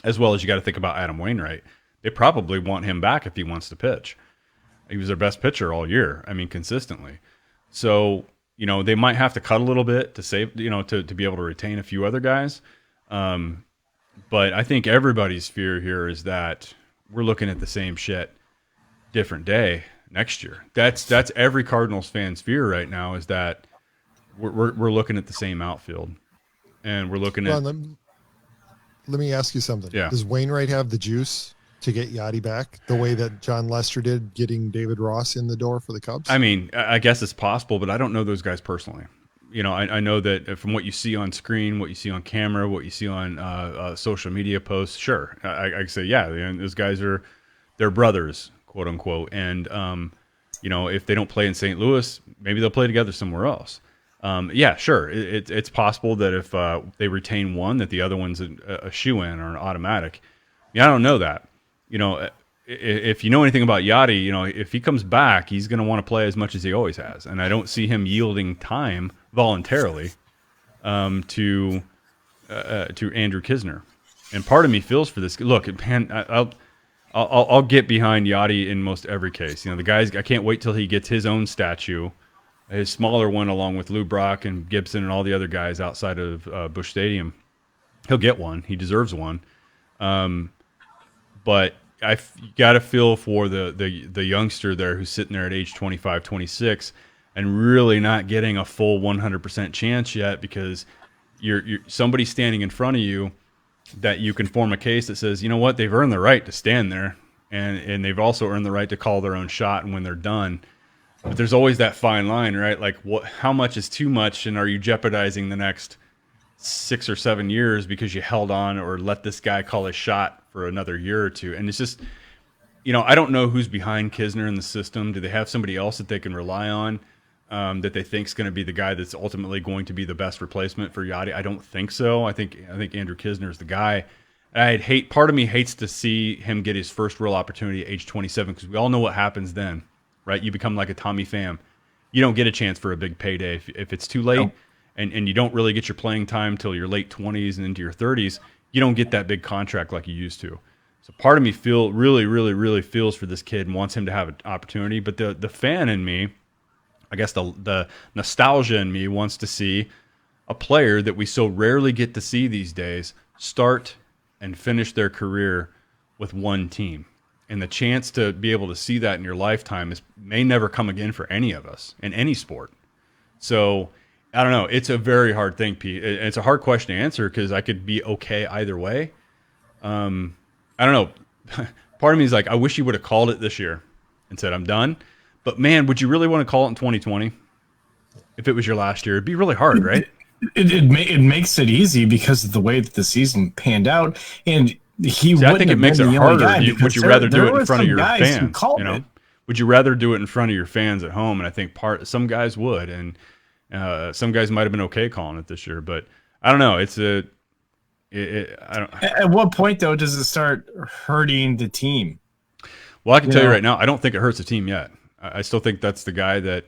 As well as you got to think about Adam Wainwright. They probably want him back if he wants to pitch. He was their best pitcher all year. Consistently. So, they might have to cut a little bit to save, to be able to retain a few other guys. But I think everybody's fear here is that we're looking at the same shit, different day next year. That's every Cardinals fan's fear right now, is that we're looking at the same outfield, and we're looking at. Let me ask you something. Yeah. Does Wainwright have the juice to get Yachty back the way that John Lester did, getting David Ross in the door for the Cubs? I guess it's possible, but I don't know those guys personally. I know that from what you see on screen, what you see on camera, what you see on social media posts, sure, I say, yeah, those guys they're brothers, quote unquote. And, if they don't play in St. Louis, maybe they'll play together somewhere else. Yeah, sure. It's possible that if they retain one, that the other one's a shoe-in or an automatic. I don't know that. If you know anything about Yachty, if he comes back, he's going to want to play as much as he always has. And I don't see him yielding time voluntarily to Andrew Kisner. And part of me feels for this. Look, man, I'll get behind Yachty in most every case. The guys, I can't wait till he gets his own statue, his smaller one, along with Lou Brock and Gibson and all the other guys outside of Busch Stadium. He'll get one. He deserves one. But I've got to feel for the youngster there who's sitting there at age 25, 26, and really not getting a full 100% chance yet, because you're somebody standing in front of you that you can form a case that says, they've earned the right to stand there, and they've also earned the right to call their own shot and when they're done. But there's always that fine line, right? Like, how much is too much, and are you jeopardizing the next 6 or 7 years because you held on or let this guy call his shot for another year or two? And it's just, I don't know who's behind Kisner in the system. Do they have somebody else that they can rely on, that they think is going to be the guy that's ultimately going to be the best replacement for Yachty? I don't think so. I think Andrew Kisner is the guy. Part of me hates to see him get his first real opportunity at age 27, because we all know what happens then, right? You become like a Tommy Pham. You don't get a chance for a big payday if it's too late. Nope. And you don't really get your playing time till your late 20s and into your 30s. You don't get that big contract like you used to. So part of me really feels for this kid and wants him to have an opportunity. But the fan in me, I guess the nostalgia in me wants to see a player that we so rarely get to see these days start and finish their career with one team. And the chance to be able to see that in your lifetime may never come again for any of us in any sport. So I don't know. It's a very hard thing, Pete. It's a hard question to answer because I could be okay either way. I don't know. Part of me is like, I wish you would have called it this year and said, I'm done. But man, would you really want to call it in 2020? If it was your last year, it'd be really hard, right? It makes it easy because of the way that the season panned out. And I think it makes it harder. Would you rather do it in front of your fans? Would you rather do it in front of your fans at home? And I think some guys would, and some guys might have been okay calling it this year. But I don't know. At what point though does it start hurting the team? Well, I can tell you right now, I don't think it hurts the team yet. I still think that's the guy that,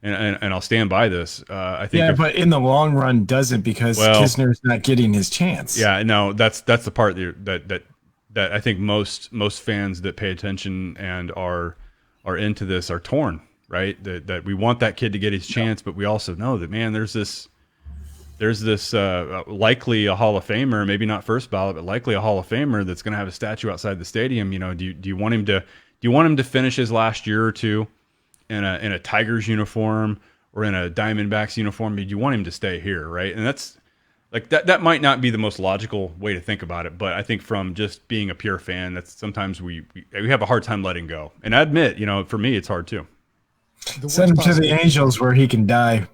and I'll stand by this. I think, but in the long run, doesn't because Kisner's not getting his chance. Yeah, no, that's the part that I think most fans that pay attention and are into this are torn, right? That we want that kid to get his chance, but we also know that, man, there's this likely a Hall of Famer, maybe not first ballot, but likely a Hall of Famer that's going to have a statue outside the stadium. You know, do you want him to finish his last year or two in a Tigers uniform or in a Diamondbacks uniform? Do you want him to stay here, right? And that's like that might not be the most logical way to think about it, but I think from just being a pure fan, that's sometimes we have a hard time letting go. And I admit, for me, it's hard too. Send him to the Angels where he can die.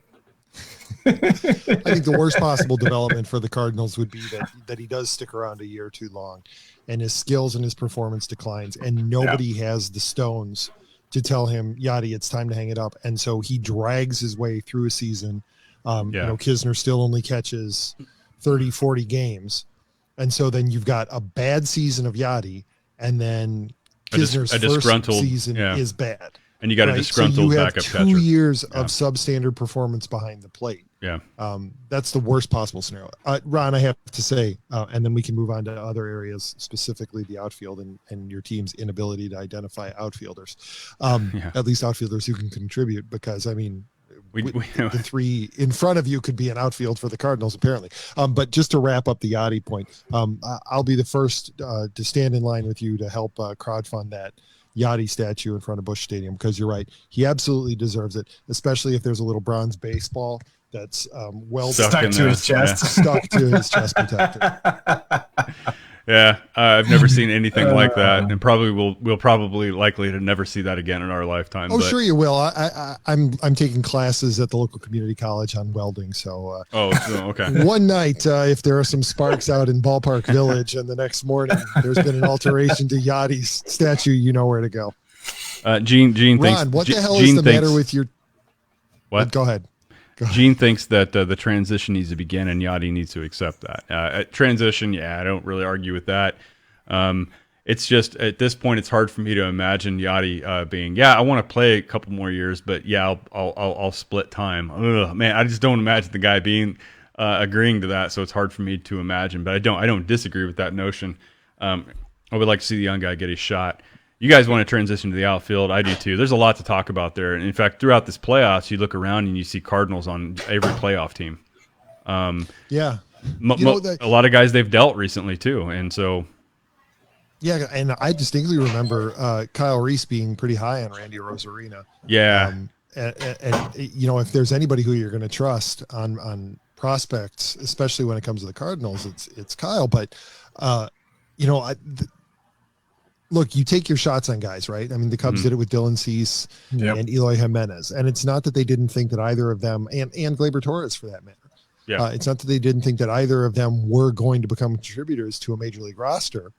I think the worst possible development for the Cardinals would be that he does stick around a year too long and his skills and his performance declines and nobody has the stones to tell him, Yachty, it's time to hang it up. And so he drags his way through a season. Kisner still only catches 30, 40 games. And so then you've got a bad season of Yachty and then Kisner's first season is bad. And you got a disgruntled backup catcher. So you have 2 years of substandard performance behind the plate. Yeah. That's the worst possible scenario. Ron, I have to say, and then we can move on to other areas, specifically the outfield and your team's inability to identify outfielders, at least outfielders who can contribute, because, I mean, the three in front of you could be an outfield for the Cardinals, apparently. But just to wrap up the Yachty point, I'll be the first to stand in line with you to help crowdfund that Yachty statue in front of Busch Stadium, because you're right, he absolutely deserves it, especially if there's a little bronze baseball that's stuck to his chest protector. Yeah, I've never seen anything like that, and we'll probably likely to never see that again in our lifetime. Oh, sure you will. I'm taking classes at the local community college on welding, so okay. One night, if there are some sparks out in Ballpark Village, and the next morning there's been an alteration to Yachty's statue, you know where to go. Gene Ron, thinks. what the hell is the matter with your? What? Go ahead. Gene thinks that the transition needs to begin, and Yachty needs to accept that. Transition, I don't really argue with that. It's just at this point, it's hard for me to imagine Yachty being, I want to play a couple more years, but I'll split time. Ugh, man, I just don't imagine the guy being agreeing to that, so it's hard for me to imagine. But I don't disagree with that notion. I would like to see the young guy get his shot. You guys want to transition to the outfield. I do too. There's a lot to talk about there. And in fact, throughout this playoffs, you look around and you see Cardinals on every playoff team. A lot of guys they've dealt recently too. And so. Yeah, and I distinctly remember Kyle Reese being pretty high on Randy Rosarina. Yeah. And if there's anybody who you're going to trust on prospects, especially when it comes to the Cardinals, it's Kyle. But, look, you take your shots on guys, right? I mean, the Cubs did it with Dylan Cease and Eloy Jimenez. And it's not that they didn't think that either of them, and Gleyber Torres for that matter, it's not that they didn't think that either of them were going to become contributors to a major league roster.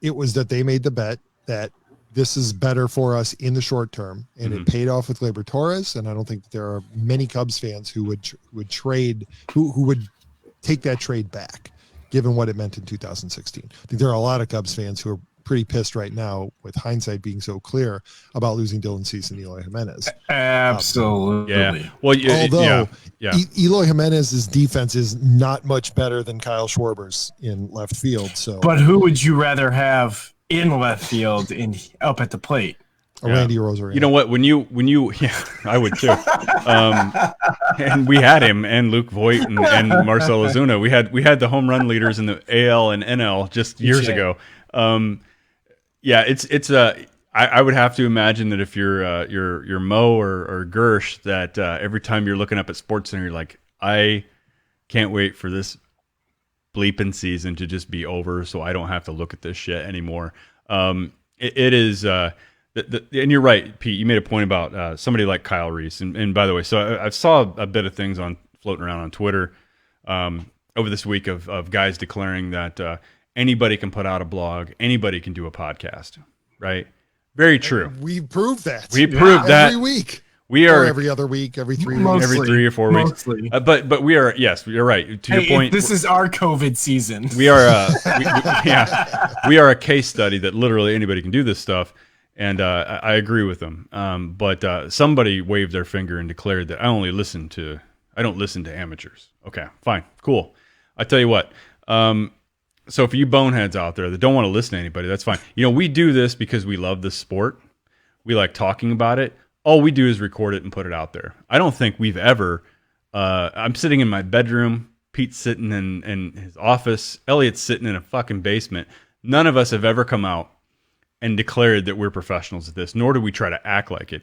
It was that they made the bet that this is better for us in the short term, and it paid off with Gleyber Torres. And I don't think that there are many Cubs fans who would trade, who would take that trade back, given what it meant in 2016. I think there are a lot of Cubs fans who are pretty pissed right now with hindsight being so clear about losing Dylan Cease and Eloy Jimenez. Absolutely. Yeah. Well, Although yeah. Eloy Jimenez's defense is not much better than Kyle Schwarber's in left field. So, But who would you rather have in left field up at the plate? Randy Rosarino. You know what? When you, yeah, I would too. And we had him and Luke Voigt and Marcell Ozuna. We had the home run leaders in the AL and NL just years ago. Yeah, it's I would have to imagine that if you're Mo or Gersh, that every time you're looking up at SportsCenter, you're like, I can't wait for this bleeping season to just be over, so I don't have to look at this shit anymore. It is. And you're right, Pete. You made a point about somebody like Kyle Reese. And by the way, so I saw a bit of things floating around on Twitter over this week of guys declaring that anybody can put out a blog, anybody can do a podcast. Right? Very true. We proved that. We proved that every week. We are every other week, every 3 weeks, Mostly. every 3 or 4 weeks. But we are. Yes, you're right. To your point, this is our COVID season. We are. We are a case study that literally anybody can do this stuff. And I agree with them. But somebody waved their finger and declared that I don't listen to amateurs. Okay, fine, cool. I tell you what. So for you boneheads out there that don't want to listen to anybody, that's fine. You know, we do this because we love this sport. We like talking about it. All we do is record it and put it out there. I don't think we've ever. I'm sitting in my bedroom. Pete's sitting in his office. Elliott's sitting in a fucking basement. None of us have ever come out and declared that we're professionals at this, nor do we try to act like it.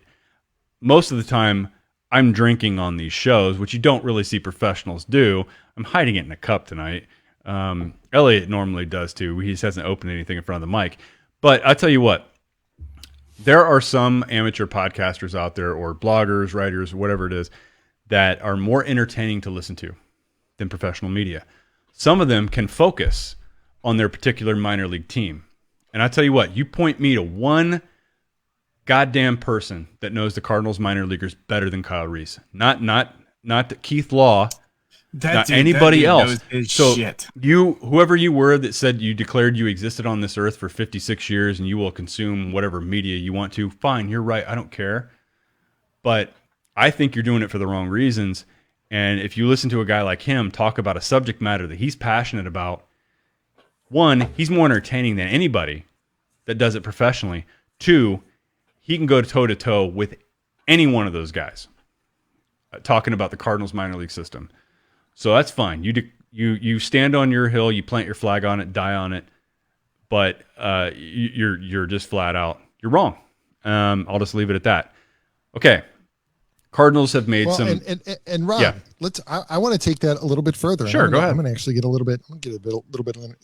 Most of the time, I'm drinking on these shows, which you don't really see professionals do. I'm hiding it in a cup tonight. Elliott normally does too. He just hasn't opened anything in front of the mic. But I tell you what, there are some amateur podcasters out there, or bloggers, writers, whatever it is, that are more entertaining to listen to than professional media. Some of them can focus on their particular minor league team. And I tell you what, you point me to one goddamn person that knows the Cardinals minor leaguers better than Kyle Reese. Not Keith Law, not anybody else. So shit. Whoever you were that said you declared you existed on this earth for 56 years and you will consume whatever media you want to, fine, you're right, I don't care. But I think you're doing it for the wrong reasons. And if you listen to a guy like him talk about a subject matter that he's passionate about, one, he's more entertaining than anybody that does it professionally. Two, he can go toe-to-toe with any one of those guys talking about the Cardinals minor league system. So that's fine. You stand on your hill, you plant your flag on it, die on it, but you're just flat out. You're wrong. I'll just leave it at that. Okay. Cardinals have made some. And Ron, yeah. I want to take that a little bit further. Sure, go ahead. I'm going to actually get a little bit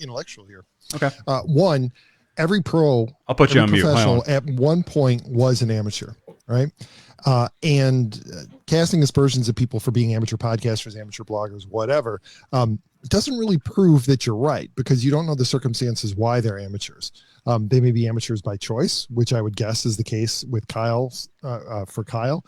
intellectual here. Okay. One, every pro, I'll put you on mute. Professional at one point was an amateur, right? And casting aspersions at people for being amateur podcasters, amateur bloggers, whatever, doesn't really prove that you're right, because you don't know the circumstances why they're amateurs. They may be amateurs by choice, which I would guess is the case with Kyle. For Kyle,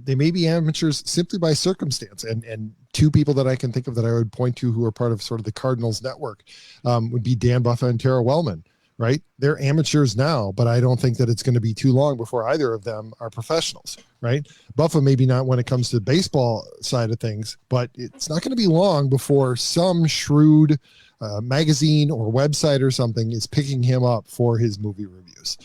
they may be amateurs simply by circumstance. And two people that I can think of that I would point to who are part of sort of the Cardinals network would be Dan Buffa and Tara Wellman. Right? They're amateurs now, but I don't think that it's going to be too long before either of them are professionals, right? Buffa maybe not when it comes to the baseball side of things, but it's not going to be long before some shrewd magazine or website or something is picking him up for his movie reviews.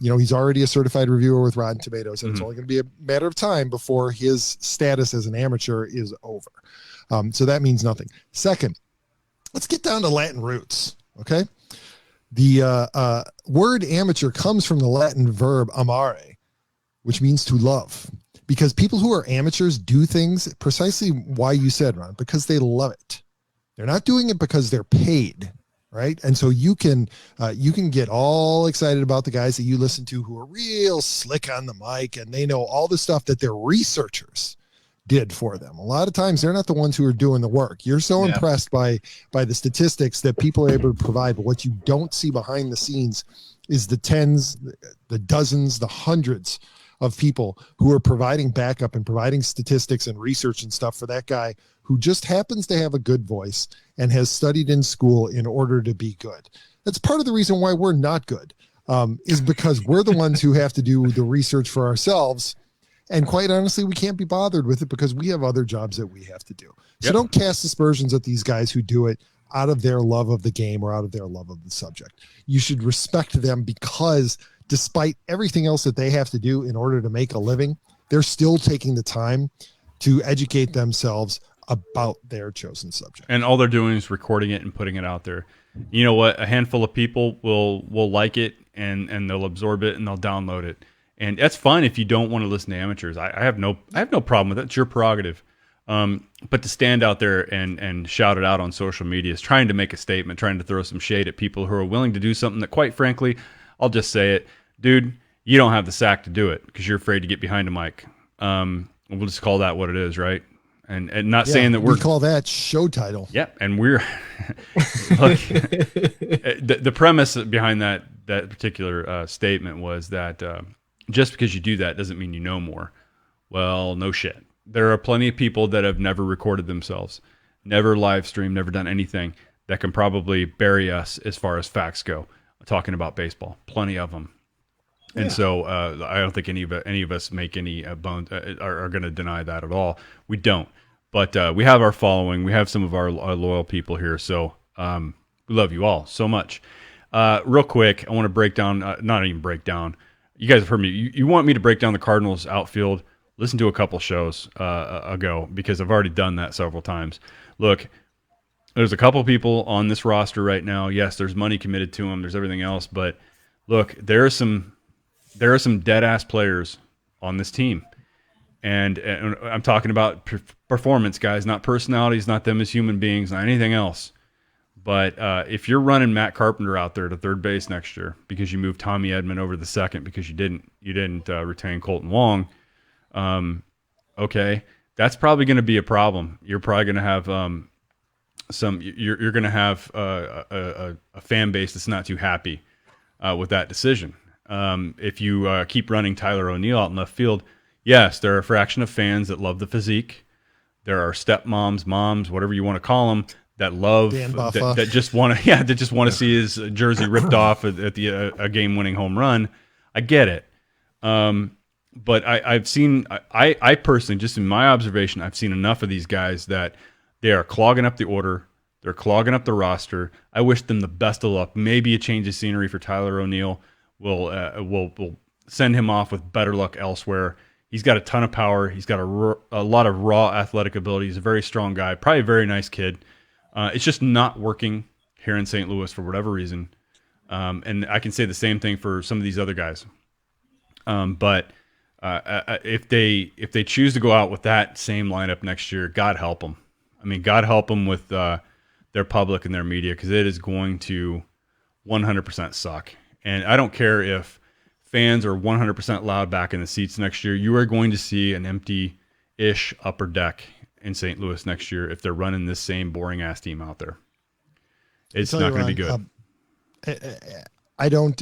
He's already a certified reviewer with Rotten Tomatoes, and it's only going to be a matter of time before his status as an amateur is over. So that means nothing. Second, let's get down to Latin roots, okay? The word amateur comes from the Latin verb amare, which means to love, because people who are amateurs do things precisely why you said, Ron, because they love it. They're not doing it because they're paid, right? And so you can get all excited about the guys that you listen to who are real slick on the mic, and they know all the stuff that their researchers did for them. A lot of times they're not the ones who are doing the work. You're so impressed by the statistics that people are able to provide, but what you don't see behind the scenes is the tens, the dozens, the hundreds of people who are providing backup and providing statistics and research and stuff for that guy who just happens to have a good voice and has studied in school in order to be good. That's part of the reason why we're not good, is because we're the ones who have to do the research for ourselves. And quite honestly, we can't be bothered with it because we have other jobs that we have to do. So don't cast aspersions at these guys who do it out of their love of the game or out of their love of the subject. You should respect them because despite everything else that they have to do in order to make a living, they're still taking the time to educate themselves about their chosen subject. And all they're doing is recording it and putting it out there. You know what? A handful of people will like it and they'll absorb it and they'll download it. And that's fine if you don't want to listen to amateurs. I have no problem with it. It's your prerogative. But to stand out there and shout it out on social media is trying to make a statement, trying to throw some shade at people who are willing to do something that, quite frankly, I'll just say it, dude, you don't have the sack to do it because you're afraid to get behind a mic. We'll just call that what it is, right? And not saying that we call that show title. Yeah, and we're look, the premise behind that particular statement was that just because you do that doesn't mean you know more. Well, no shit. There are plenty of people that have never recorded themselves, never live streamed, never done anything that can probably bury us as far as facts go. Talking about baseball, plenty of them. And so I don't think any of us make any bones are going to deny that at all. We don't. But we have our following. We have some of our loyal people here. So we love you all so much. Real quick, I want to break down, not even break down. You guys have heard me. You want me to break down the Cardinals outfield? Listen to a couple shows ago because I've already done that several times. Look, there's a couple people on this roster right now. Yes, there's money committed to them. There's everything else. But look, there are some dead-ass players on this team. And I'm talking about performance guys, not personalities, not them as human beings, not anything else. But if you're running Matt Carpenter out there to third base next year because you moved Tommy Edman over to the second because you didn't retain Colton Wong, okay, that's probably going to be a problem. You're probably going to have you're going to have a fan base that's not too happy with that decision. If you keep running Tyler O'Neill out in left field, yes, there are a fraction of fans that love the physique. There are stepmoms, moms, whatever you want to call them, that love that just want to see his jersey ripped off at a game-winning home run. I get it, but I've seen I personally, just in my observation, I've seen enough of these guys that they are clogging up the order. They're clogging up the roster. I wish them the best of luck. Maybe a change of scenery for Tyler O'Neill will send him off with better luck elsewhere. He's got a ton of power. He's got a lot of raw athletic ability. He's a very strong guy, probably a very nice kid. It's just not working here in St. Louis for whatever reason. And I can say the same thing for some of these other guys. But if they choose to go out with that same lineup next year, God help them. I mean, God help them with their public and their media, because it is going to 100% suck. And I don't care if fans are 100% loud back in the seats next year. You are going to see an empty-ish upper deck in St. Louis next year if they're running this same boring-ass team out there. It's not going to be good. I don't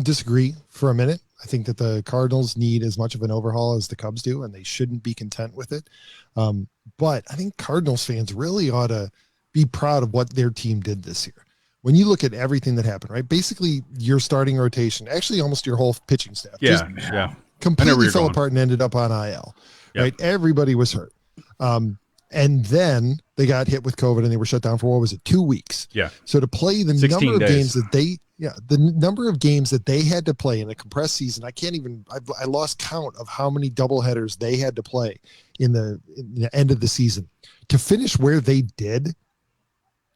disagree for a minute. I think that the Cardinals need as much of an overhaul as the Cubs do, and they shouldn't be content with it. But I think Cardinals fans really ought to be proud of what their team did this year. When you look at everything that happened, right? Basically, your starting rotation, actually almost your whole pitching staff, completely fell apart and ended up on IL. Yep. Right? Everybody was hurt. And then they got hit with COVID and they were shut down for, what was it, 2 weeks? Yeah. So to play the number of games that the number of games that they had to play in a compressed season, I lost count of how many doubleheaders they had to play in the end of the season to finish where they did.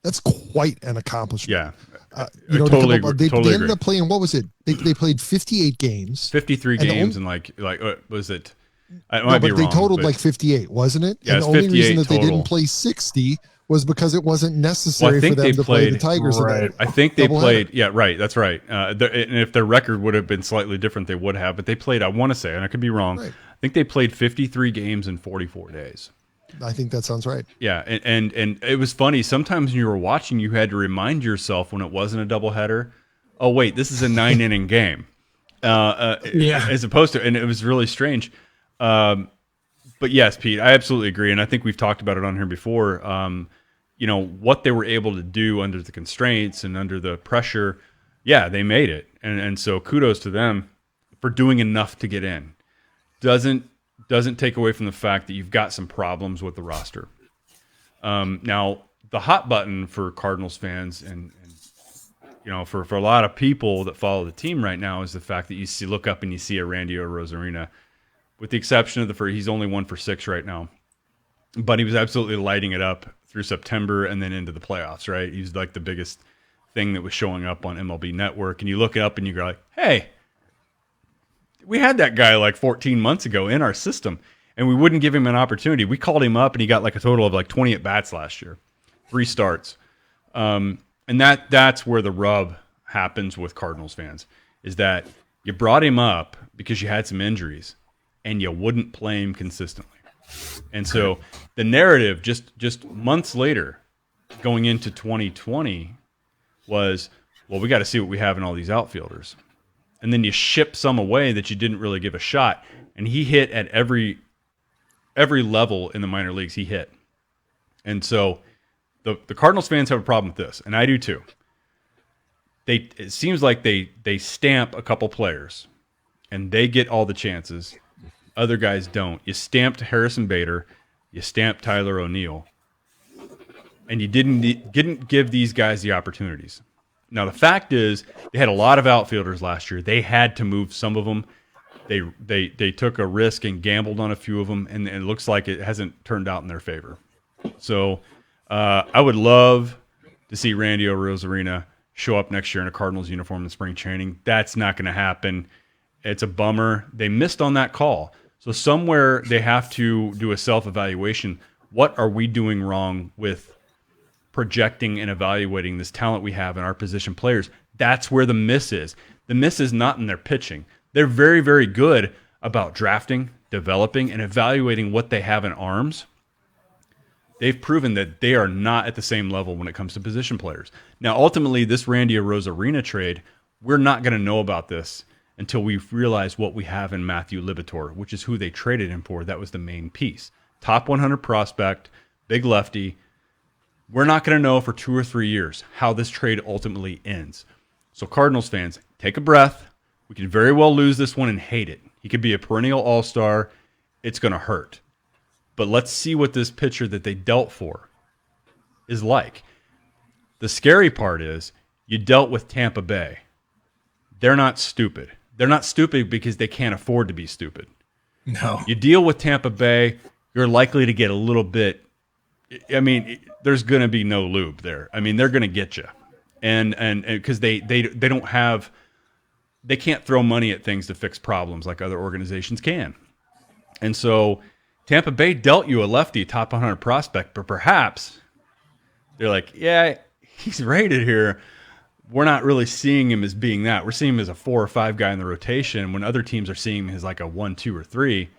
That's quite an accomplishment. Yeah. They totally ended up playing, what was it? They played 58 games. 53 games and like was it? I might but be wrong, they totaled like 58, wasn't it? Yeah, and the only reason that total. they didn't play 60 was because it wasn't necessary for them to play the Tigers. Right. I think they played. Yeah, right. That's right. And if their record would have been slightly different, they would have. But they played, I want to say, and I could be wrong, right, I think they played 53 games in 44 days. I think that sounds right. Yeah, and it was funny. Sometimes when you were watching, you had to remind yourself when it wasn't a doubleheader, oh, wait, this is a 9-inning game. As opposed to, and it was really strange. But yes, Pete, I absolutely agree. And I think we've talked about it on here before. what they were able to do under the constraints and under the pressure, yeah, they made it. And so kudos to them for doing enough to get in. Doesn't take away from the fact that you've got some problems with the roster. Now, the hot button for Cardinals fans and for a lot of people that follow the team right now is the fact that you look up and you see a Randy Arozarena, with the exception of he's only 1 for 6 right now, but he was absolutely lighting it up through September and then into the playoffs, right? He's like the biggest thing that was showing up on MLB Network, and you look it up and you go like, hey, we had that guy like 14 months ago in our system, and we wouldn't give him an opportunity. We called him up, and he got like a total of like 20 at-bats last year, 3 starts. And that's where the rub happens with Cardinals fans, is that you brought him up because you had some injuries, and you wouldn't play him consistently. And so the narrative just months later, going into 2020, was, well, we got to see what we have in all these outfielders. And then you ship some away that you didn't really give a shot. And he hit at every level in the minor leagues. He hit. And so the Cardinals fans have a problem with this, and I do too. It seems like they stamp a couple players, and they get all the chances. Other guys don't. You stamped Harrison Bader, you stamped Tyler O'Neill, and you didn't give these guys the opportunities. Now, the fact is, they had a lot of outfielders last year. They had to move some of them. They took a risk and gambled on a few of them, and it looks like it hasn't turned out in their favor. So I would love to see Randy Arozarena show up next year in a Cardinals uniform in spring training. That's not going to happen. It's a bummer. They missed on that call. So somewhere they have to do a self-evaluation. What are we doing wrong with projecting and evaluating this talent we have in our position players? That's where the miss is. The miss is not in their pitching. They're very, very good about drafting, developing, and evaluating what they have in arms. They've proven that they are not at the same level when it comes to position players. Now, ultimately, this Randy Arozarena trade, we're not going to know about this until we realize what we have in Matthew Libator, which is who they traded him for. That was the main piece. Top 100 prospect, big lefty. We're not going to know for 2 or 3 years how this trade ultimately ends. So Cardinals fans, take a breath. We could very well lose this one and hate it. He could be a perennial all-star. It's going to hurt. But let's see what this pitcher that they dealt for is like. The scary part is you dealt with Tampa Bay. They're not stupid. They're not stupid because they can't afford to be stupid. No. You deal with Tampa Bay, you're likely to get a little bit. I mean, there's going to be no lube there. I mean, they're going to get you, and because they don't have, they can't throw money at things to fix problems like other organizations can. And so Tampa Bay dealt you a lefty, top 100 prospect, but perhaps they're like, yeah, he's rated here. We're not really seeing him as being that. We're seeing him as a 4 or 5 guy in the rotation when other teams are seeing him as like a 1, 2, or 3.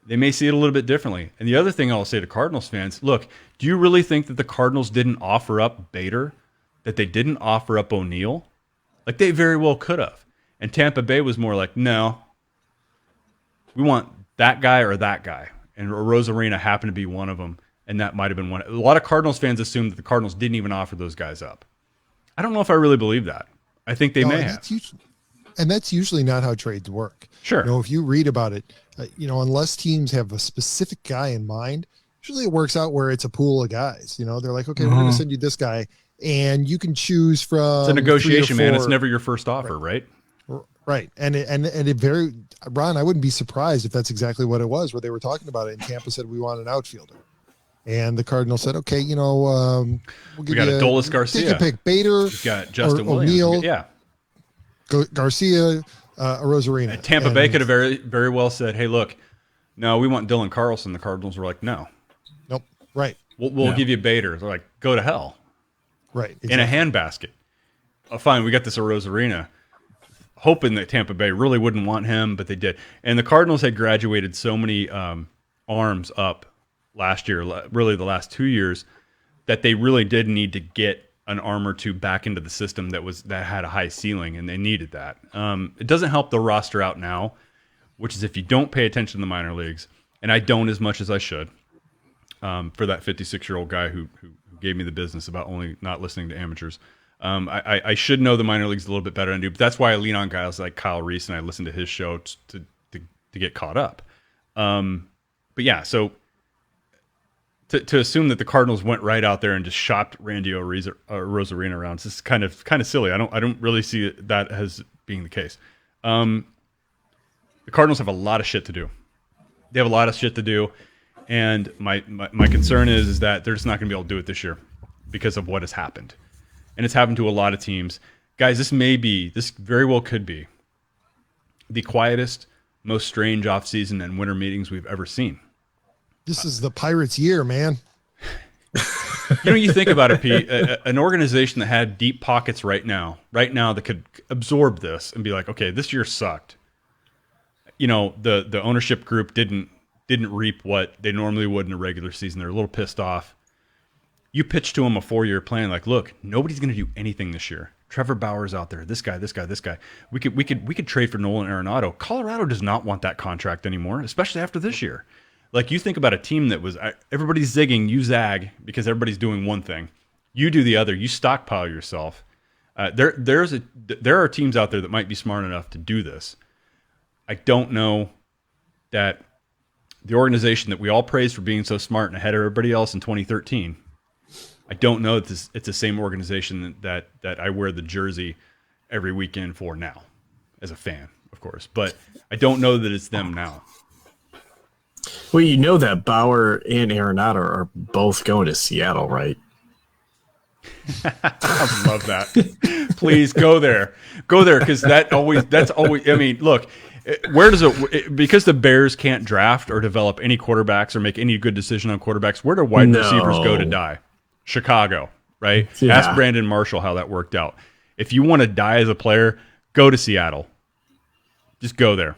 They may see it a little bit differently. And the other thing I'll say to Cardinals fans, look, do you really think that the Cardinals didn't offer up Bader, that they didn't offer up O'Neill? Like, they very well could have. And Tampa Bay was more like, no, we want that guy or that guy. And Arozarena happened to be one of them, and that might have been one. A lot of Cardinals fans assumed that the Cardinals didn't even offer those guys up. I don't know if I really believe that. I think they may have. And that's usually not how trades work. Sure. If you read about it, unless teams have a specific guy in mind, usually it works out where it's a pool of guys. They're like, okay, we're going to send you this guy, and you can choose from. It's a negotiation, man. It's never your first offer, right? Right. And it very, Ron, I wouldn't be surprised if that's exactly what it was, where they were talking about it, and Tampa said, we want an outfielder. And the Cardinals said, okay, we'll give we got you Adolis Garcia. Take a pick, Bader. We've got Justin Williams. O'Neill. Yeah. Garcia, Arozarena. Tampa Bay could have very, very well said, hey, look, no, we want Dylan Carlson. The Cardinals were like, no. Nope. Right. We'll give you Bader. They're like, go to hell. Right. Exactly. In a handbasket. Oh, fine, we got this Arozarena. Hoping that Tampa Bay really wouldn't want him, but they did. And the Cardinals had graduated so many arms up last year, really the last 2 years, that they really did need to get an arm or two back into the system that had a high ceiling, and they needed that. It doesn't help the roster out now, which is if you don't pay attention to the minor leagues, and I don't as much as I should, for that 56-year-old guy who gave me the business about only not listening to amateurs. I should know the minor leagues a little bit better than I do, but that's why I lean on guys like Kyle Reese and I listen to his show to get caught up. But yeah, so to assume that the Cardinals went right out there and just shopped Randy Rosarina around, it's just kind of silly. I don't really see that as being the case. The Cardinals have a lot of shit to do. They have a lot of shit to do, and my concern is that they're just not going to be able to do it this year because of what has happened. And it's happened to a lot of teams. Guys, this very well could be the quietest, most strange offseason and winter meetings we've ever seen. This is the Pirates' year, man. You think about it, Pete, an organization that had deep pockets right now that could absorb this and be like, okay, this year sucked. The ownership group didn't reap what they normally would in a regular season. They're a little pissed off. You pitch to them a 4-year plan, like, look, nobody's going to do anything this year. Trevor Bauer's out there. This guy. We could trade for Nolan Arenado. Colorado does not want that contract anymore, especially after this year. Like, you think about a team that was everybody's zigging, you zag because everybody's doing one thing. You do the other. You stockpile yourself. There are teams out there that might be smart enough to do this. I don't know that the organization that we all praised for being so smart and ahead of everybody else in 2013. I don't know that it's the same organization that I wear the jersey every weekend for now, as a fan, of course. But I don't know that it's them now. Well, you know that Bauer and Arenado are both going to Seattle, right? I love that. Please go there, because that's always. I mean, look, where does it? Because the Bears can't draft or develop any quarterbacks or make any good decision on quarterbacks. Where do wide receivers go to die? Chicago, right? Yeah. Ask Brandon Marshall how that worked out. If you want to die as a player, go to Seattle. Just go there.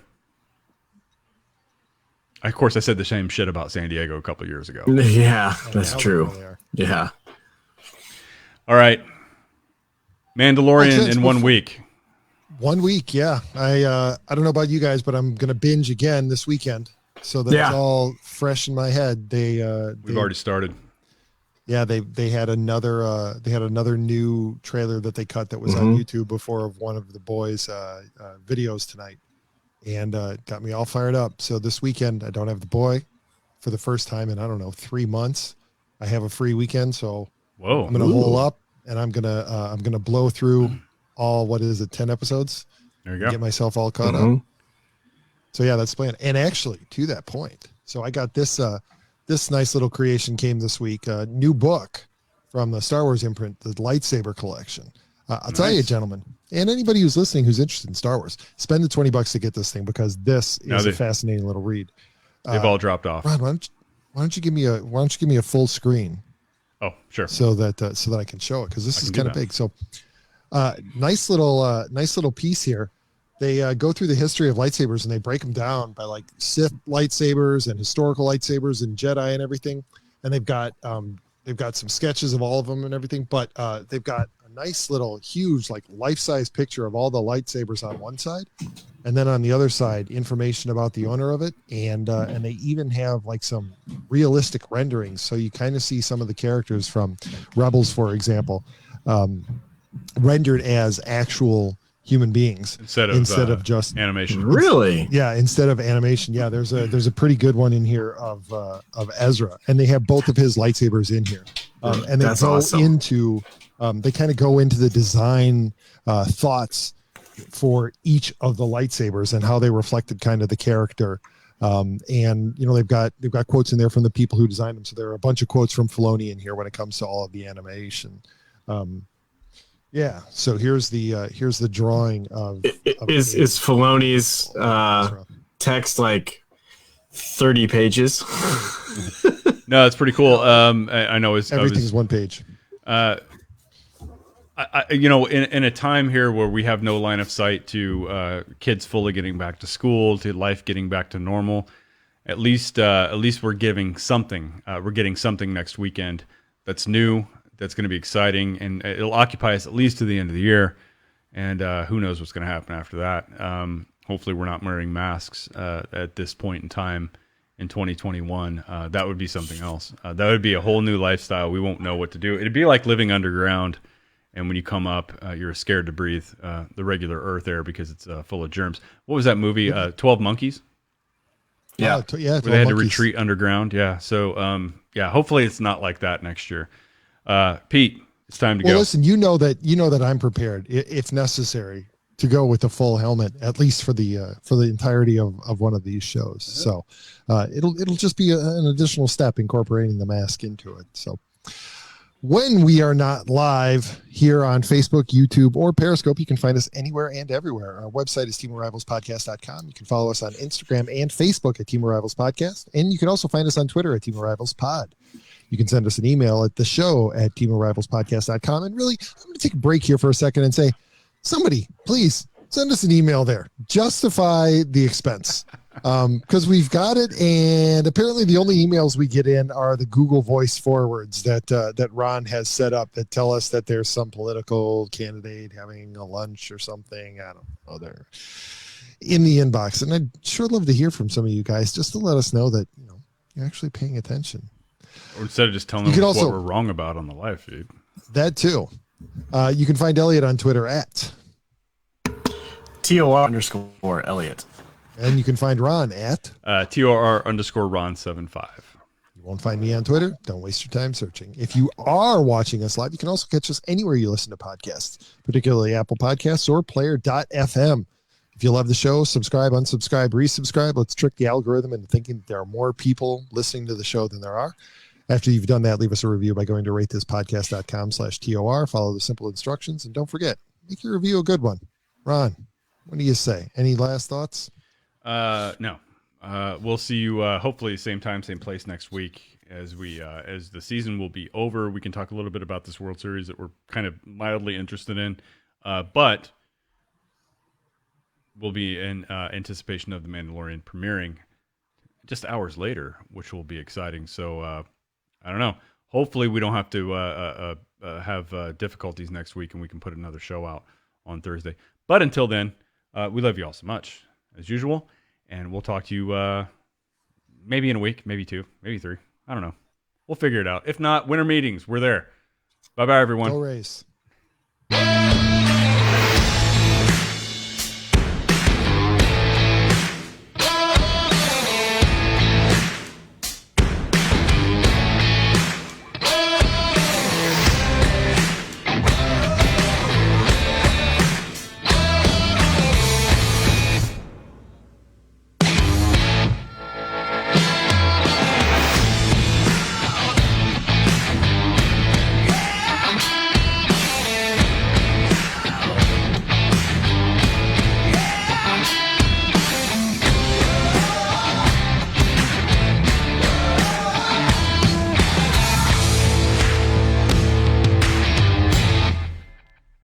Of course, I said the same shit about San Diego a couple of years ago. Yeah, that's true. Yeah. All right. Mandalorian in 1 week. 1 week, yeah. I don't know about you guys, but I'm going to binge again this weekend. So that's all fresh in my head. We've already started. Yeah, they had another new trailer that they cut that was on YouTube before of one of the boys' videos tonight, and got me all fired up. So this weekend I don't have the boy for the first time in 3 months. I have a free weekend, so I'm gonna hole up and I'm gonna blow through all 10 episodes. There you go. Get myself all caught up. So yeah, that's the plan. And actually, to that point, so I got this. This nice little creation came this week. A new book from the Star Wars imprint, the Lightsaber Collection. I'll tell you, gentlemen, and anybody who's listening who's interested in Star Wars, spend the $20 to get this thing because this is a fascinating little read. They've all dropped off. Ron, why don't you give me a full screen? Oh, sure. So that I can show it because this is kind of big. So nice little piece here. They go through the history of lightsabers and they break them down by like Sith lightsabers and historical lightsabers and Jedi and everything. And they've got some sketches of all of them and everything. But they've got a nice little huge like life-size picture of all the lightsabers on one side, and then on the other side, information about the owner of it. And they even have like some realistic renderings, so you kind of see some of the characters from Rebels, for example, rendered as actual human beings instead of just animation. Really? Yeah, instead of animation. Yeah, there's a pretty good one in here of Ezra, and they have both of his lightsabers in here. And they they kind of go into the design thoughts for each of the lightsabers and how they reflected kind of the character. And they've got quotes in there from the people who designed them. So there are a bunch of quotes from Filoni in here when it comes to all of the animation. Yeah. So here's the drawing of is Filoni's text like 30 pages? No, it's pretty cool. I know everything's one page. In a time here where we have no line of sight to kids fully getting back to school, to life getting back to normal, at least we're giving something. We're getting something next weekend that's new. That's going to be exciting, and it'll occupy us at least to the end of the year. And who knows what's going to happen after that. Hopefully we're not wearing masks at this point in time in 2021, that would be something else. That would be a whole new lifestyle. We won't know what to do. It'd be like living underground, and when you come up, you're scared to breathe the regular earth air because it's full of germs. What was that movie? 12 Monkeys? Yeah. Yeah. Where they had to retreat underground. Yeah. So, yeah, hopefully it's not like that next year. Pete, it's time to go. Well, listen, you know that I'm prepared if necessary to go with the full helmet, at least for the entirety of one of these shows. So it'll just be an additional step incorporating the mask into it. So when we are not live here on Facebook, YouTube, or Periscope, you can find us anywhere and everywhere. Our website is teamarivalspodcast.com. You can follow us on Instagram and Facebook at Team Arrivals Podcast. And you can also find us on Twitter at Team Arrivals Pod. You can send us an email at the show at teamarrivalspodcast.com. And really, I'm going to take a break here for a second and say, somebody, please send us an email there. Justify the expense. Because we've got it, and apparently the only emails we get in are the Google Voice forwards that Ron has set up that tell us that there's some political candidate having a lunch or something. I don't know. They're in the inbox, and I'd sure love to hear from some of you guys just to let us know that you're actually paying attention. Or instead of just telling us what we're wrong about on the live feed. That too. You can find Elliott on Twitter at TOR_Elliott. And you can find Ron at TOR_Ron75. You won't find me on Twitter. Don't waste your time searching. If you are watching us live, you can also catch us anywhere you listen to podcasts, particularly Apple Podcasts or Player.fm. If you love the show, subscribe, unsubscribe, resubscribe. Let's trick the algorithm into thinking that there are more people listening to the show than there are. After you've done that, leave us a review by going to ratethispodcast.com/TOR. Follow the simple instructions, and don't forget, make your review a good one. Ron, what do you say? Any last thoughts? No. We'll see you hopefully same time, same place next week as the season will be over. We can talk a little bit about this World Series that we're kind of mildly interested in, but we'll be in anticipation of the Mandalorian premiering just hours later, which will be exciting. So I don't know. Hopefully we don't have to have difficulties next week, and we can put another show out on Thursday. But until then, we love you all so much as usual. And we'll talk to you maybe in a week, maybe 2, maybe 3. I don't know. We'll figure it out. If not, winter meetings. We're there. Bye-bye, everyone. Go Rays.